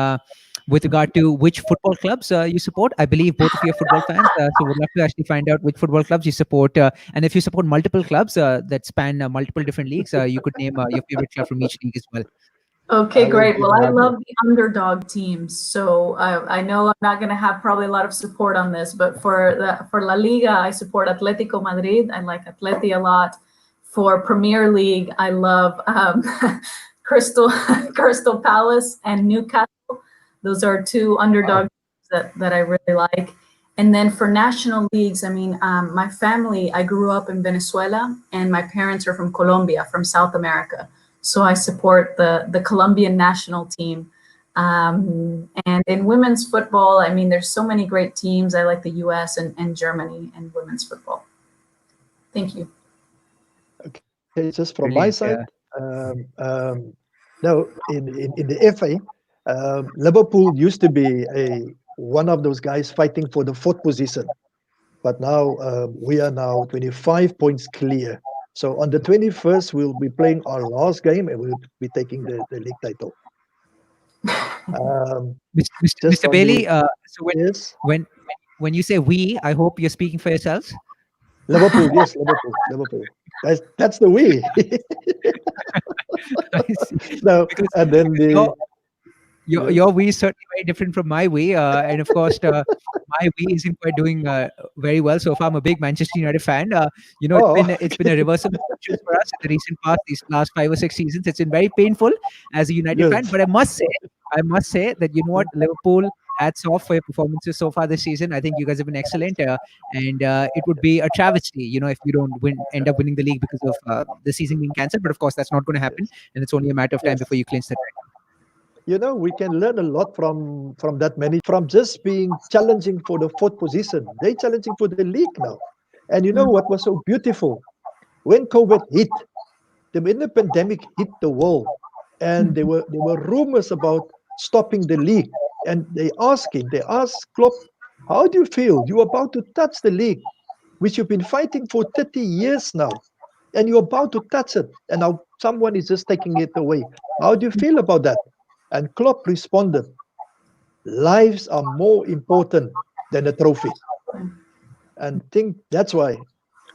with regard to which football clubs you support. I believe both of you are football fans, so we'd love to actually find out which football clubs you support. And if you support multiple clubs that span multiple different leagues, you could name your favorite club from each league as well. Okay, great. Well, I love the underdog teams, so I know I'm not going to have probably a lot of support on this, but for La Liga, I support Atletico Madrid. I like Atleti a lot. For Premier League, I love Crystal Palace and Newcastle. Those are two underdog teams that I really like. And then for national leagues, I mean, my family, I grew up in Venezuela, and my parents are from Colombia, from South America. So I support the Colombian national team. And in women's football, I mean, there's so many great teams. I like the US and Germany in women's football. Thank you. Okay, just from my side, now in the FA, Liverpool used to be one of those guys fighting for the fourth position. But now we are now 25 points clear. So on the 21st, we'll be playing our last game and we'll be taking the league title. Mr. Bailey, so when you say we, I hope you're speaking for yourselves. Liverpool, yes, Liverpool. That's the we. No, and then your we is certainly very different from my we, and of course, my we isn't quite doing very well so far. I'm a big Manchester United fan. It's been a reversal of fortunes for us in the recent past, these last 5 or 6 seasons. It's been very painful as a United fan, but I must say that Liverpool, hats off for your performances so far this season. I think you guys have been excellent, and it would be a travesty, if you don't end up winning the league because of the season being cancelled. But of course, that's not going to happen, and it's only a matter of time before you clinch the title. We can learn a lot from from just being challenging for the fourth position. They're challenging for the league now. And what was so beautiful? When COVID hit, when the pandemic hit the world, and there were rumors about stopping the league, and they asked Klopp, how do you feel? You're about to touch the league, which you've been fighting for 30 years now, and you're about to touch it, and now someone is just taking it away. How do you feel about that? And Klopp responded, lives are more important than a trophy. And I think that's why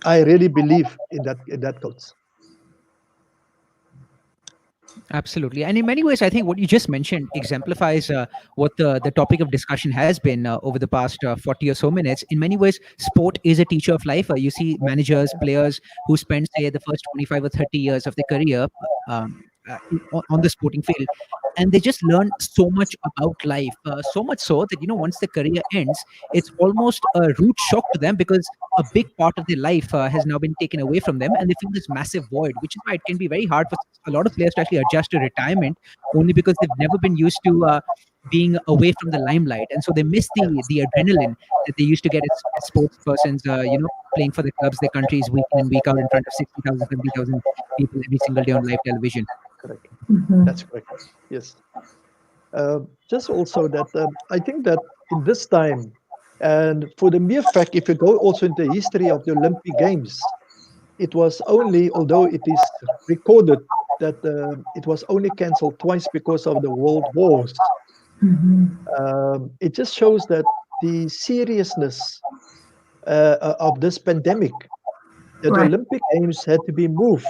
I really believe in that coach. Absolutely. And in many ways, I think what you just mentioned exemplifies what the topic of discussion has been over the past 40 or so minutes. In many ways, sport is a teacher of life. You see managers, players who spend, say, the first 25 or 30 years of their career on the sporting field, and they just learn so much about life, so much so that once the career ends, it's almost a rude shock to them, because a big part of their life has now been taken away from them, and they feel this massive void, which is why it can be very hard for a lot of players to actually adjust to retirement, only because they've never been used to being away from the limelight, and so they miss the adrenaline that they used to get as sports persons, playing for the clubs, their countries, week in and week out in front of 60,000, 70,000 people every single day on live television. Correct. That's correct. Yes. Just also that I think that in this time, and for the mere fact, if you go also into the history of the Olympic Games, it was only, although it is recorded that it was only cancelled twice because of the world wars. It just shows that the seriousness of this pandemic, that the Olympic Games had to be moved.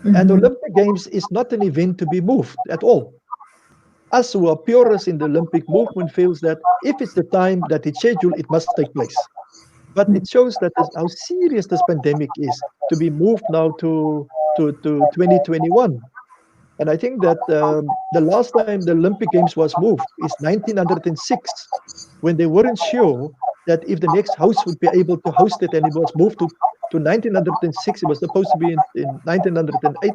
And the Olympic Games is not an event to be moved at all. Us who are purists in the Olympic movement feels that if it's the time that it's scheduled, it must take place. But it shows that how serious this pandemic is to be moved now to 2021. And I think that the last time the Olympic Games was moved is 1906, when they weren't sure that if the next host would be able to host it, and it was moved to 1906. It was supposed to be in 1908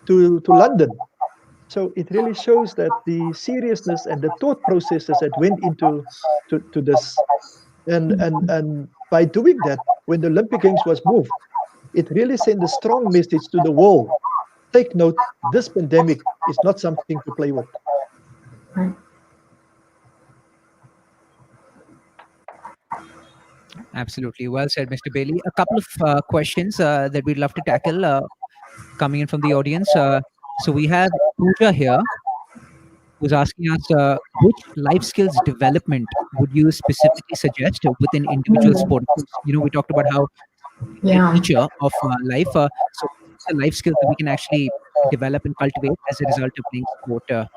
to London. So it really shows that the seriousness and the thought processes that went into this, and by doing that, when the Olympic Games was moved, it really sent a strong message to the world. Take note, this pandemic is not something to play with. Absolutely. Well said, Mr. Bailey. A couple of questions that we'd love to tackle coming in from the audience. So we have Pooja here. who's asking us, which life skills development would you specifically suggest within individual sport? Of course, we talked about how a Yeah. teacher of life. So the life skills that we can actually develop and cultivate as a result of playing sport.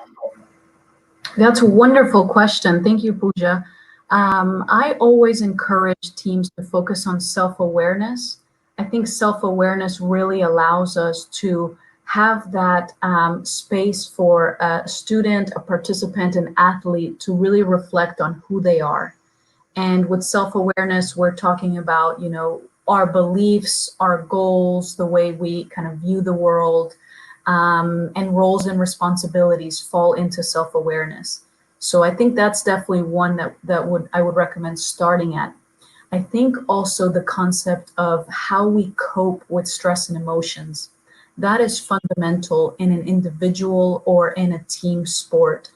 That's a wonderful question. Thank you, Pooja. I always encourage teams to focus on self-awareness. I think self-awareness really allows us to have that space for a student, a participant, an athlete to really reflect on who they are. And with self-awareness, we're talking about, our beliefs, our goals, the way we kind of view the world, and roles and responsibilities fall into self-awareness. So I think that's definitely one that I would recommend starting at. I think also the concept of how we cope with stress and emotions. That is fundamental in an individual or in a team sport.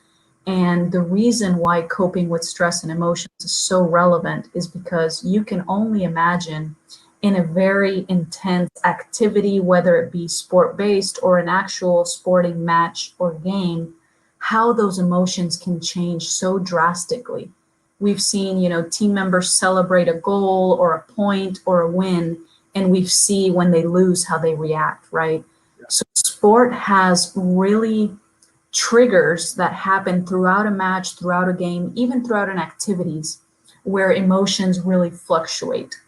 And the reason why coping with stress and emotions is so relevant is because you can only imagine in a very intense activity, whether it be sport-based or an actual sporting match or game, how those emotions can change so drastically. We've seen, team members celebrate a goal or a point or a win, and we see when they lose how they react, right? So sport has really triggers that happen throughout a match, throughout a game, even throughout an activities where emotions really fluctuate.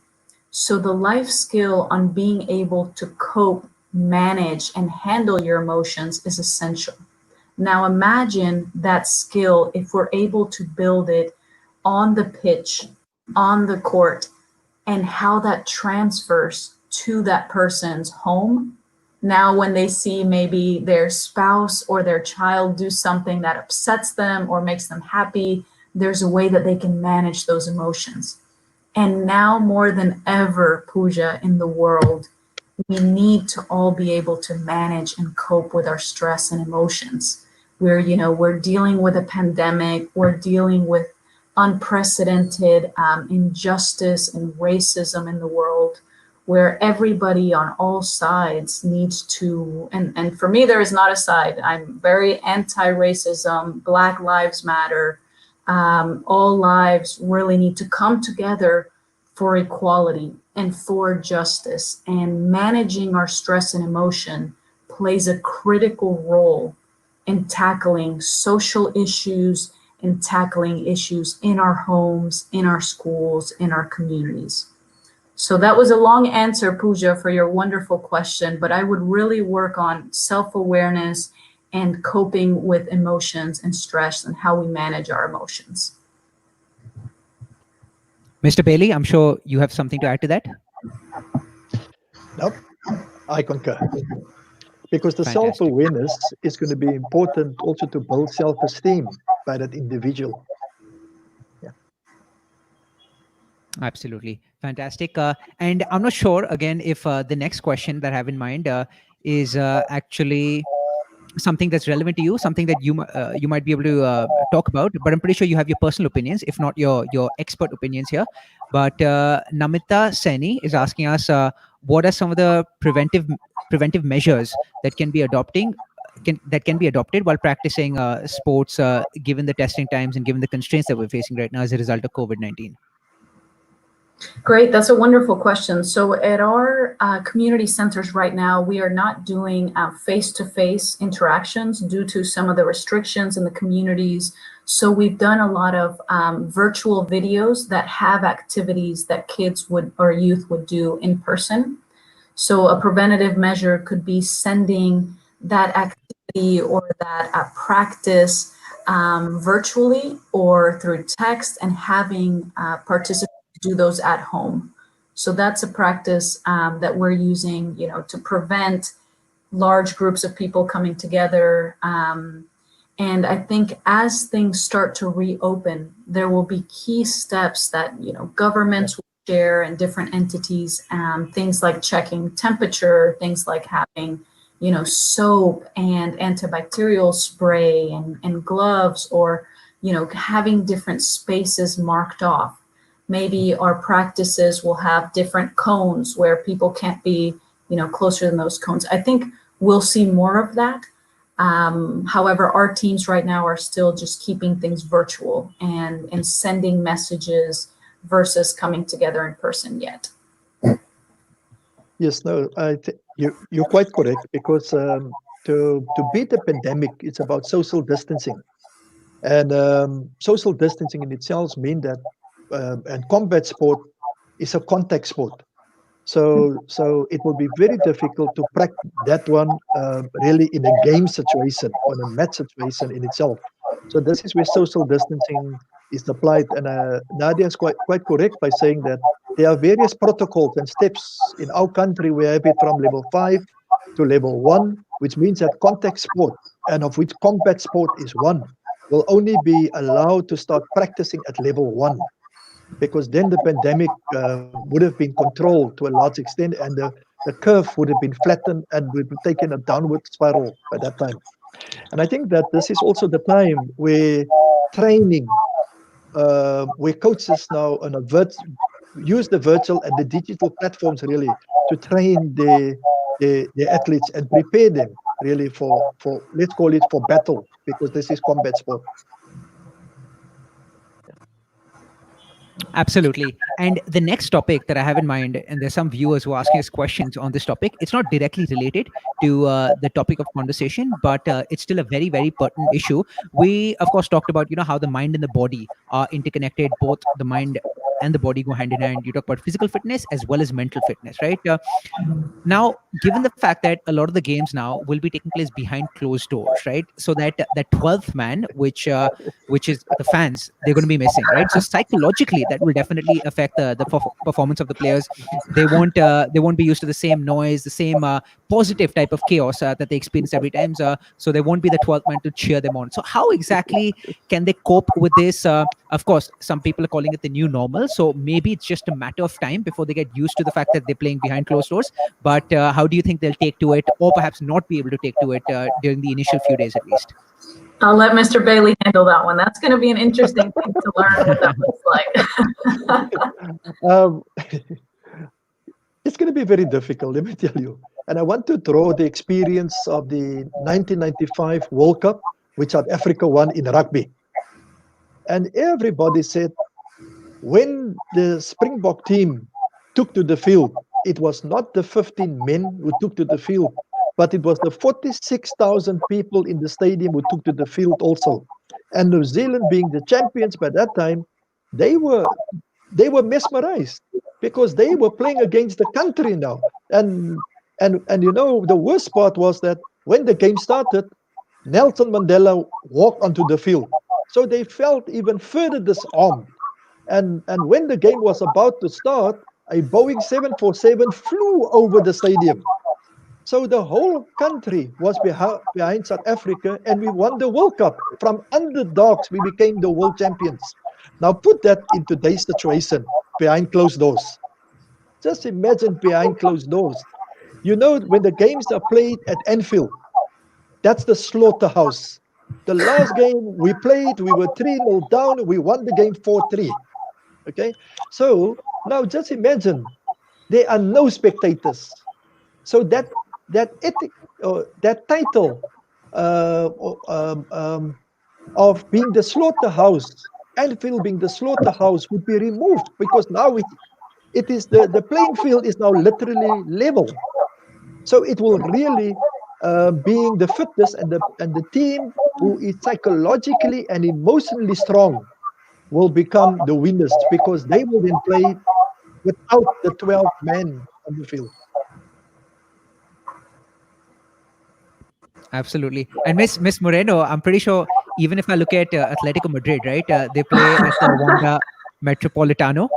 So the life skill on being able to cope, manage, and handle your emotions is essential. Now imagine that skill if we're able to build it on the pitch, on the court, and how that transfers to that person's home. Now, when they see maybe their spouse or their child do something that upsets them or makes them happy, there's a way that they can manage those emotions. And now more than ever, Pooja, in the world, we need to all be able to manage and cope with our stress and emotions. We're dealing with a pandemic, we're dealing with unprecedented injustice and racism in the world, where everybody on all sides needs to, and for me, there is not a side. I'm very anti-racism, Black Lives Matter. All lives really need to come together for equality and for justice. And managing our stress and emotion plays a critical role in tackling social issues and tackling issues in our homes, in our schools, in our communities. So that was a long answer, Pooja, for your wonderful question, but I would really work on self-awareness and coping with emotions and stress and how we manage our emotions. Mr. Bailey, I'm sure you have something to add to that. Nope, I concur. Because the Fantastic. self-awareness is going to be important also to build self-esteem by that individual. Yeah. Absolutely. Fantastic. And I'm not sure, again, if the next question that I have in mind is actually something that's relevant to you, something that you might be able to talk about, but I'm pretty sure you have your personal opinions, if not your expert opinions here. But Namita Seni is asking us, what are some of the preventive measures that can be adopted while practicing sports, given the testing times and given the constraints that we're facing right now as a result of COVID-19? Great, that's a wonderful question. So at our community centers right now, we are not doing face-to-face interactions due to some of the restrictions in the communities. So we've done a lot of virtual videos that have activities that kids would or youth would do in person. So a preventative measure could be sending that activity or that practice virtually or through text and having participants do those at home. So that's a practice that we're using, to prevent large groups of people coming together. And I think as things start to reopen, there will be key steps that, governments will share and different entities, things like checking temperature, things like having, soap and antibacterial spray and gloves, or, having different spaces marked off. Maybe our practices will have different cones where people can't be, closer than those cones. I think we'll see more of that. However, our teams right now are still just keeping things virtual and sending messages versus coming together in person yet. Yes, no, you're quite correct, because to beat the pandemic, it's about social distancing. And social distancing in itself means that, and combat sport is a contact sport. So it will be very difficult to practice that one really in a game situation or a match situation in itself. So this is where social distancing is applied. And Nadia is quite correct by saying that there are various protocols and steps in our country. We have it from level 5 to level 1, which means that contact sport, and of which combat sport is one, will only be allowed to start practicing at level 1, because then the pandemic would have been controlled to a large extent, and the curve would have been flattened and would have taken a downward spiral by that time. And I think that this is also the time where training, where coaches now use the virtual and the digital platforms really to train the athletes and prepare them really for let's call it for battle, because this is combat sport. Absolutely. And the next topic that I have in mind, and there's some viewers who are asking us questions on this topic, it's not directly related to the topic of conversation, but it's still a very, very pertinent issue. We, of course, talked about, how the mind and the body are interconnected. Both the mind and the body go hand in hand. You talk about physical fitness as well as mental fitness, right? Now, given the fact that a lot of the games now will be taking place behind closed doors, right? So that 12th man, which is the fans, they're going to be missing, right? So psychologically, that will definitely affect the performance of the players. They won't be used to the same noise, the same positive type of chaos that they experience every time. So there won't be the 12th man to cheer them on. So how exactly can they cope with this? Of course, some people are calling it the new normal. So maybe it's just a matter of time before they get used to the fact that they're playing behind closed doors. But how do you think they'll take to it, or perhaps not be able to take to it during the initial few days at least? I'll let Mr. Bailey handle that one. That's going to be an interesting thing to learn what that looks like. It's going to be very difficult, let me tell you. And I want to draw the experience of the 1995 World Cup, which South Africa won in rugby. And everybody said, when the Springbok team took to the field, it was not the 15 men who took to the field, but it was the 46,000 people in the stadium who took to the field also. And New Zealand, being the champions by that time, they were mesmerized, because they were playing against the country now. And the worst part was that when the game started, Nelson Mandela walked onto the field. So they felt even further disarmed. And when the game was about to start, a Boeing 747 flew over the stadium. So the whole country was behind South Africa, and we won the World Cup. From underdogs, we became the world champions. Now put that in today's situation, behind closed doors. Just imagine behind closed doors. When the games are played at Anfield, that's the slaughterhouse. The last game we played, we were 3-0 down. We won the game 4-3. Okay? So now just imagine, there are no spectators. So that title of being the slaughterhouse, Anfield being the slaughterhouse, would be removed, because now it is the playing field is now literally level. So it will really being the fitness and the team who is psychologically and emotionally strong will become the winners, because they will then play without the 12 men on the field. Absolutely. And Miss Moreno, I'm pretty sure, even if I look at Atletico Madrid, right, they play at the Wanda Metropolitano,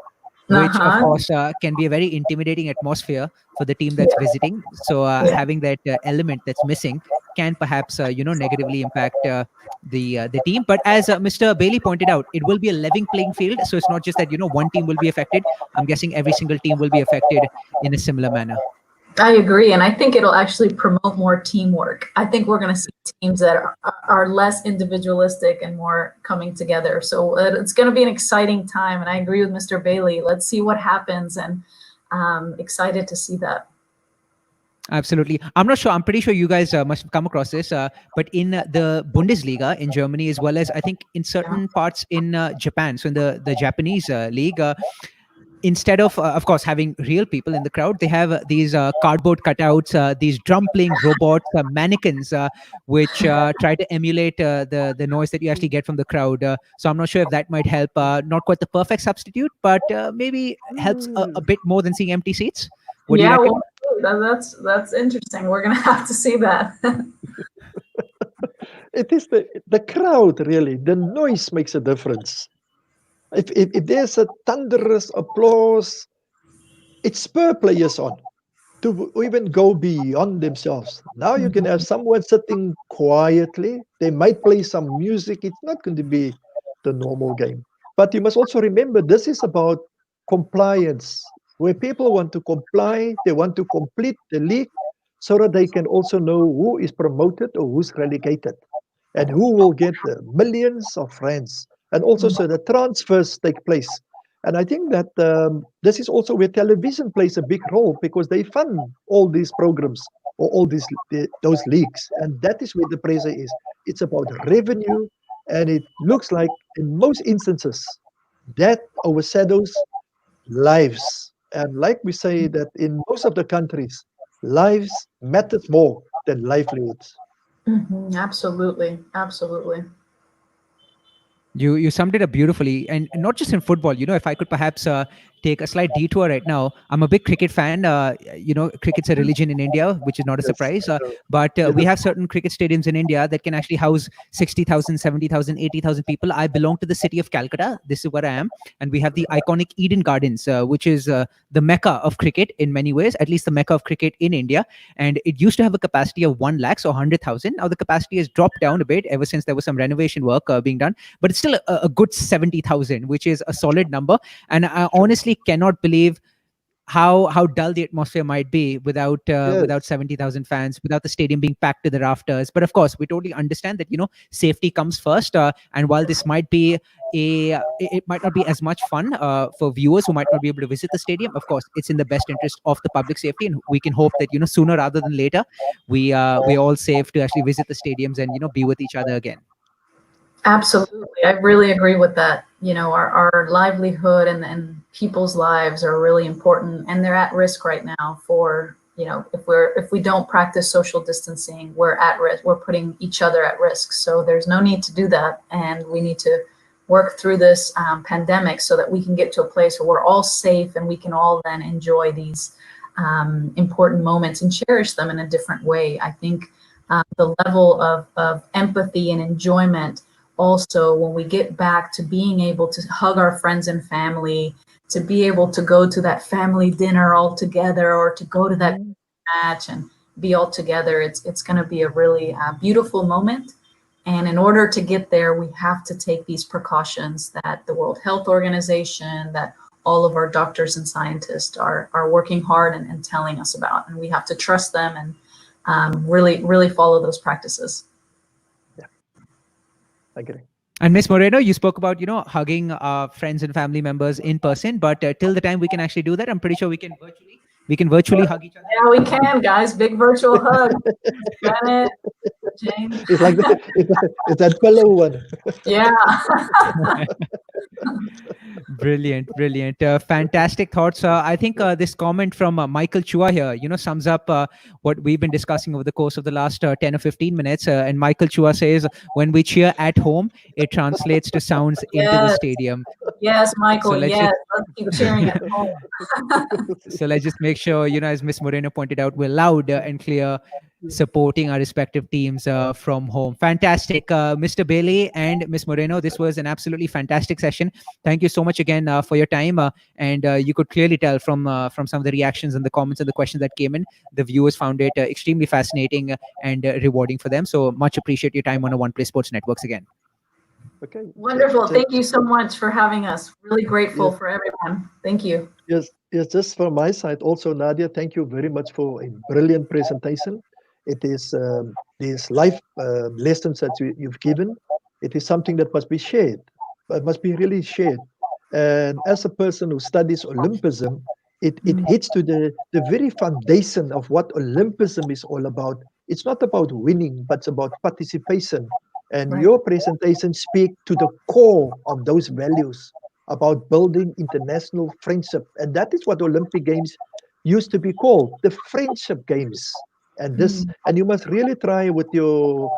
which of course can be a very intimidating atmosphere for the team that's visiting. So having that element that's missing can perhaps negatively impact the team. But as Mr. Bailey pointed out, it will be a level playing field. So it's not just that one team will be affected. I'm guessing every single team will be affected in a similar manner. I agree, and I think it'll actually promote more teamwork. I think we're going to see teams that are less individualistic and more coming together. So it's going to be an exciting time, and I agree with Mr. Bailey. Let's see what happens, and excited to see that. Absolutely. I'm not sure. I'm pretty sure you guys must have come across this. But in the Bundesliga in Germany, as well as I think in certain parts in Japan, so in the Japanese league, instead of course, having real people in the crowd, they have these cardboard cutouts, these drum playing robots, mannequins, which try to emulate the noise that you actually get from the crowd. So I'm not sure if that might help. Not quite the perfect substitute, but maybe helps a bit more than seeing empty seats. What do you reckon? Well, that's interesting. We're gonna have to see that. It is the crowd, really. The noise makes a difference. If there's a thunderous applause, it spurs players on to even go beyond themselves. Now you can have someone sitting quietly. They might play some music. It's not going to be the normal game. But you must also remember this is about compliance, where people want to comply, they want to complete the league so that they can also know who is promoted or who's relegated and who will get the millions of rands. And also so the transfers take place. And I think that this is also where television plays a big role because they fund all these programs or all those leagues. And that is where the pressure is. It's about revenue. And it looks like in most instances that overshadows lives. And like we say that in most of the countries, lives matter more than livelihoods. Absolutely. Absolutely. You summed it up beautifully, and not just in football. If I could perhaps take a slight detour right now, I'm a big cricket fan. Cricket's a religion in India, which is not a surprise. But we have certain cricket stadiums in India that can actually house 60,000, 70,000, 80,000 people. I belong to the city of Calcutta. This is where I am, and we have the iconic Eden Gardens, which is the mecca of cricket in many ways, at least the mecca of cricket in India. And it used to have a capacity of 1 lakh, so 100,000. Now the capacity has dropped down a bit ever since there was some renovation work being done, but it's still a good 70,000, which is a solid number. And I honestly cannot believe how dull the atmosphere might be without 70,000 fans, without the stadium being packed to the rafters. But of course, we totally understand that safety comes first. And while this might be it might not be as much fun for viewers who might not be able to visit the stadium, of course, it's in the best interest of the public safety, and we can hope that sooner rather than later we're all safe to actually visit the stadiums and be with each other again. Absolutely. I really agree with that. Our livelihood and people's lives are really important, and they're at risk right now for, if we don't practice social distancing, we're at risk. We're putting each other at risk. So there's no need to do that. And we need to work through this pandemic so that we can get to a place where we're all safe and we can all then enjoy these important moments and cherish them in a different way. I think the level of empathy and enjoyment also, when we get back to being able to hug our friends and family, to be able to go to that family dinner all together, or to go to that match and be all together, it's going to be a really beautiful moment. And in order to get there, we have to take these precautions that the World Health Organization, that all of our doctors and scientists are working hard and telling us about. And we have to trust them and really follow those practices. I agree. And Miss Moreno, you spoke about, hugging friends and family members in person, but till the time we can actually do that, I'm pretty sure we can virtually hug each other. Yeah, we can, guys. Big virtual hug. Janet, James. It's like it's that fellow one. Yeah. Brilliant. Fantastic thoughts. I think this comment from Michael Chua here, sums up what we've been discussing over the course of the last 10 or 15 minutes. And Michael Chua says, when we cheer at home, it translates to sounds into the stadium. Yes, Michael. So let's keep cheering at home. So let's just make sure, as Miss Moreno pointed out, we're loud and clear, supporting our respective teams from home. Fantastic. Mr. Bailey and Miss Moreno, this was an absolutely fantastic session. Thank you so much again for your time. And you could clearly tell from some of the reactions and the comments and the questions that came in, the viewers found it extremely fascinating and rewarding for them. So much appreciate your time on One Play Sports Networks again. Okay. Wonderful. Thank you so much for having us. Really grateful for everyone. Thank you. Yes, just from my side also, Nadia, thank you very much for a brilliant presentation. It is these life lessons that you've given. It is something that must be shared. It must be really shared. And as a person who studies Olympism, it hits to the very foundation of what Olympism is all about. It's not about winning, but it's about participation. And Right. your presentation speak to the core of those values about building international friendship. And that is what Olympic Games used to be called, the friendship games. And this, and you must really try with your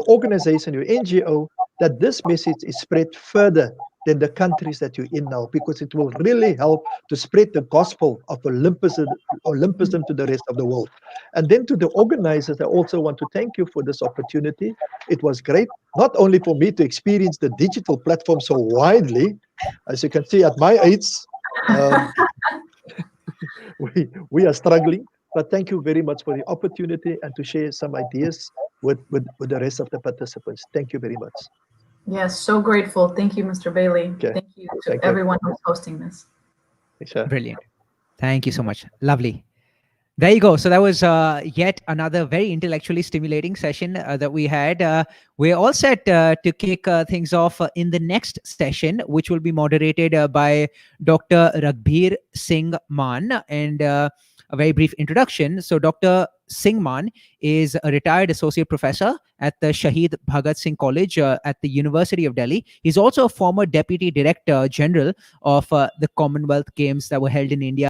organization, your NGO, that this message is spread further than the countries that you're in now, because it will really help to spread the gospel of Olympism to the rest of the world. And then to the organizers, I also want to thank you for this opportunity. It was great, not only for me to experience the digital platform so widely, as you can see at my age, we are struggling, but thank you very much for the opportunity and to share some ideas with the rest of the participants. Thank you very much. Yes, so grateful. Thank you, Mr. Bailey. Okay. Thank you to Thank you. everyone who's hosting this. Sure. Brilliant. Thank you so much. Lovely. There you go. So that was yet another very intellectually stimulating session that we had. We're all set to kick things off in the next session, which will be moderated by Dr. Raghbir Singh Maan. And a very brief introduction. So Dr. Singh Maan is a retired associate professor at the Shahid Bhagat Singh College at the University of Delhi. He's also a former deputy director general of the Commonwealth Games that were held in India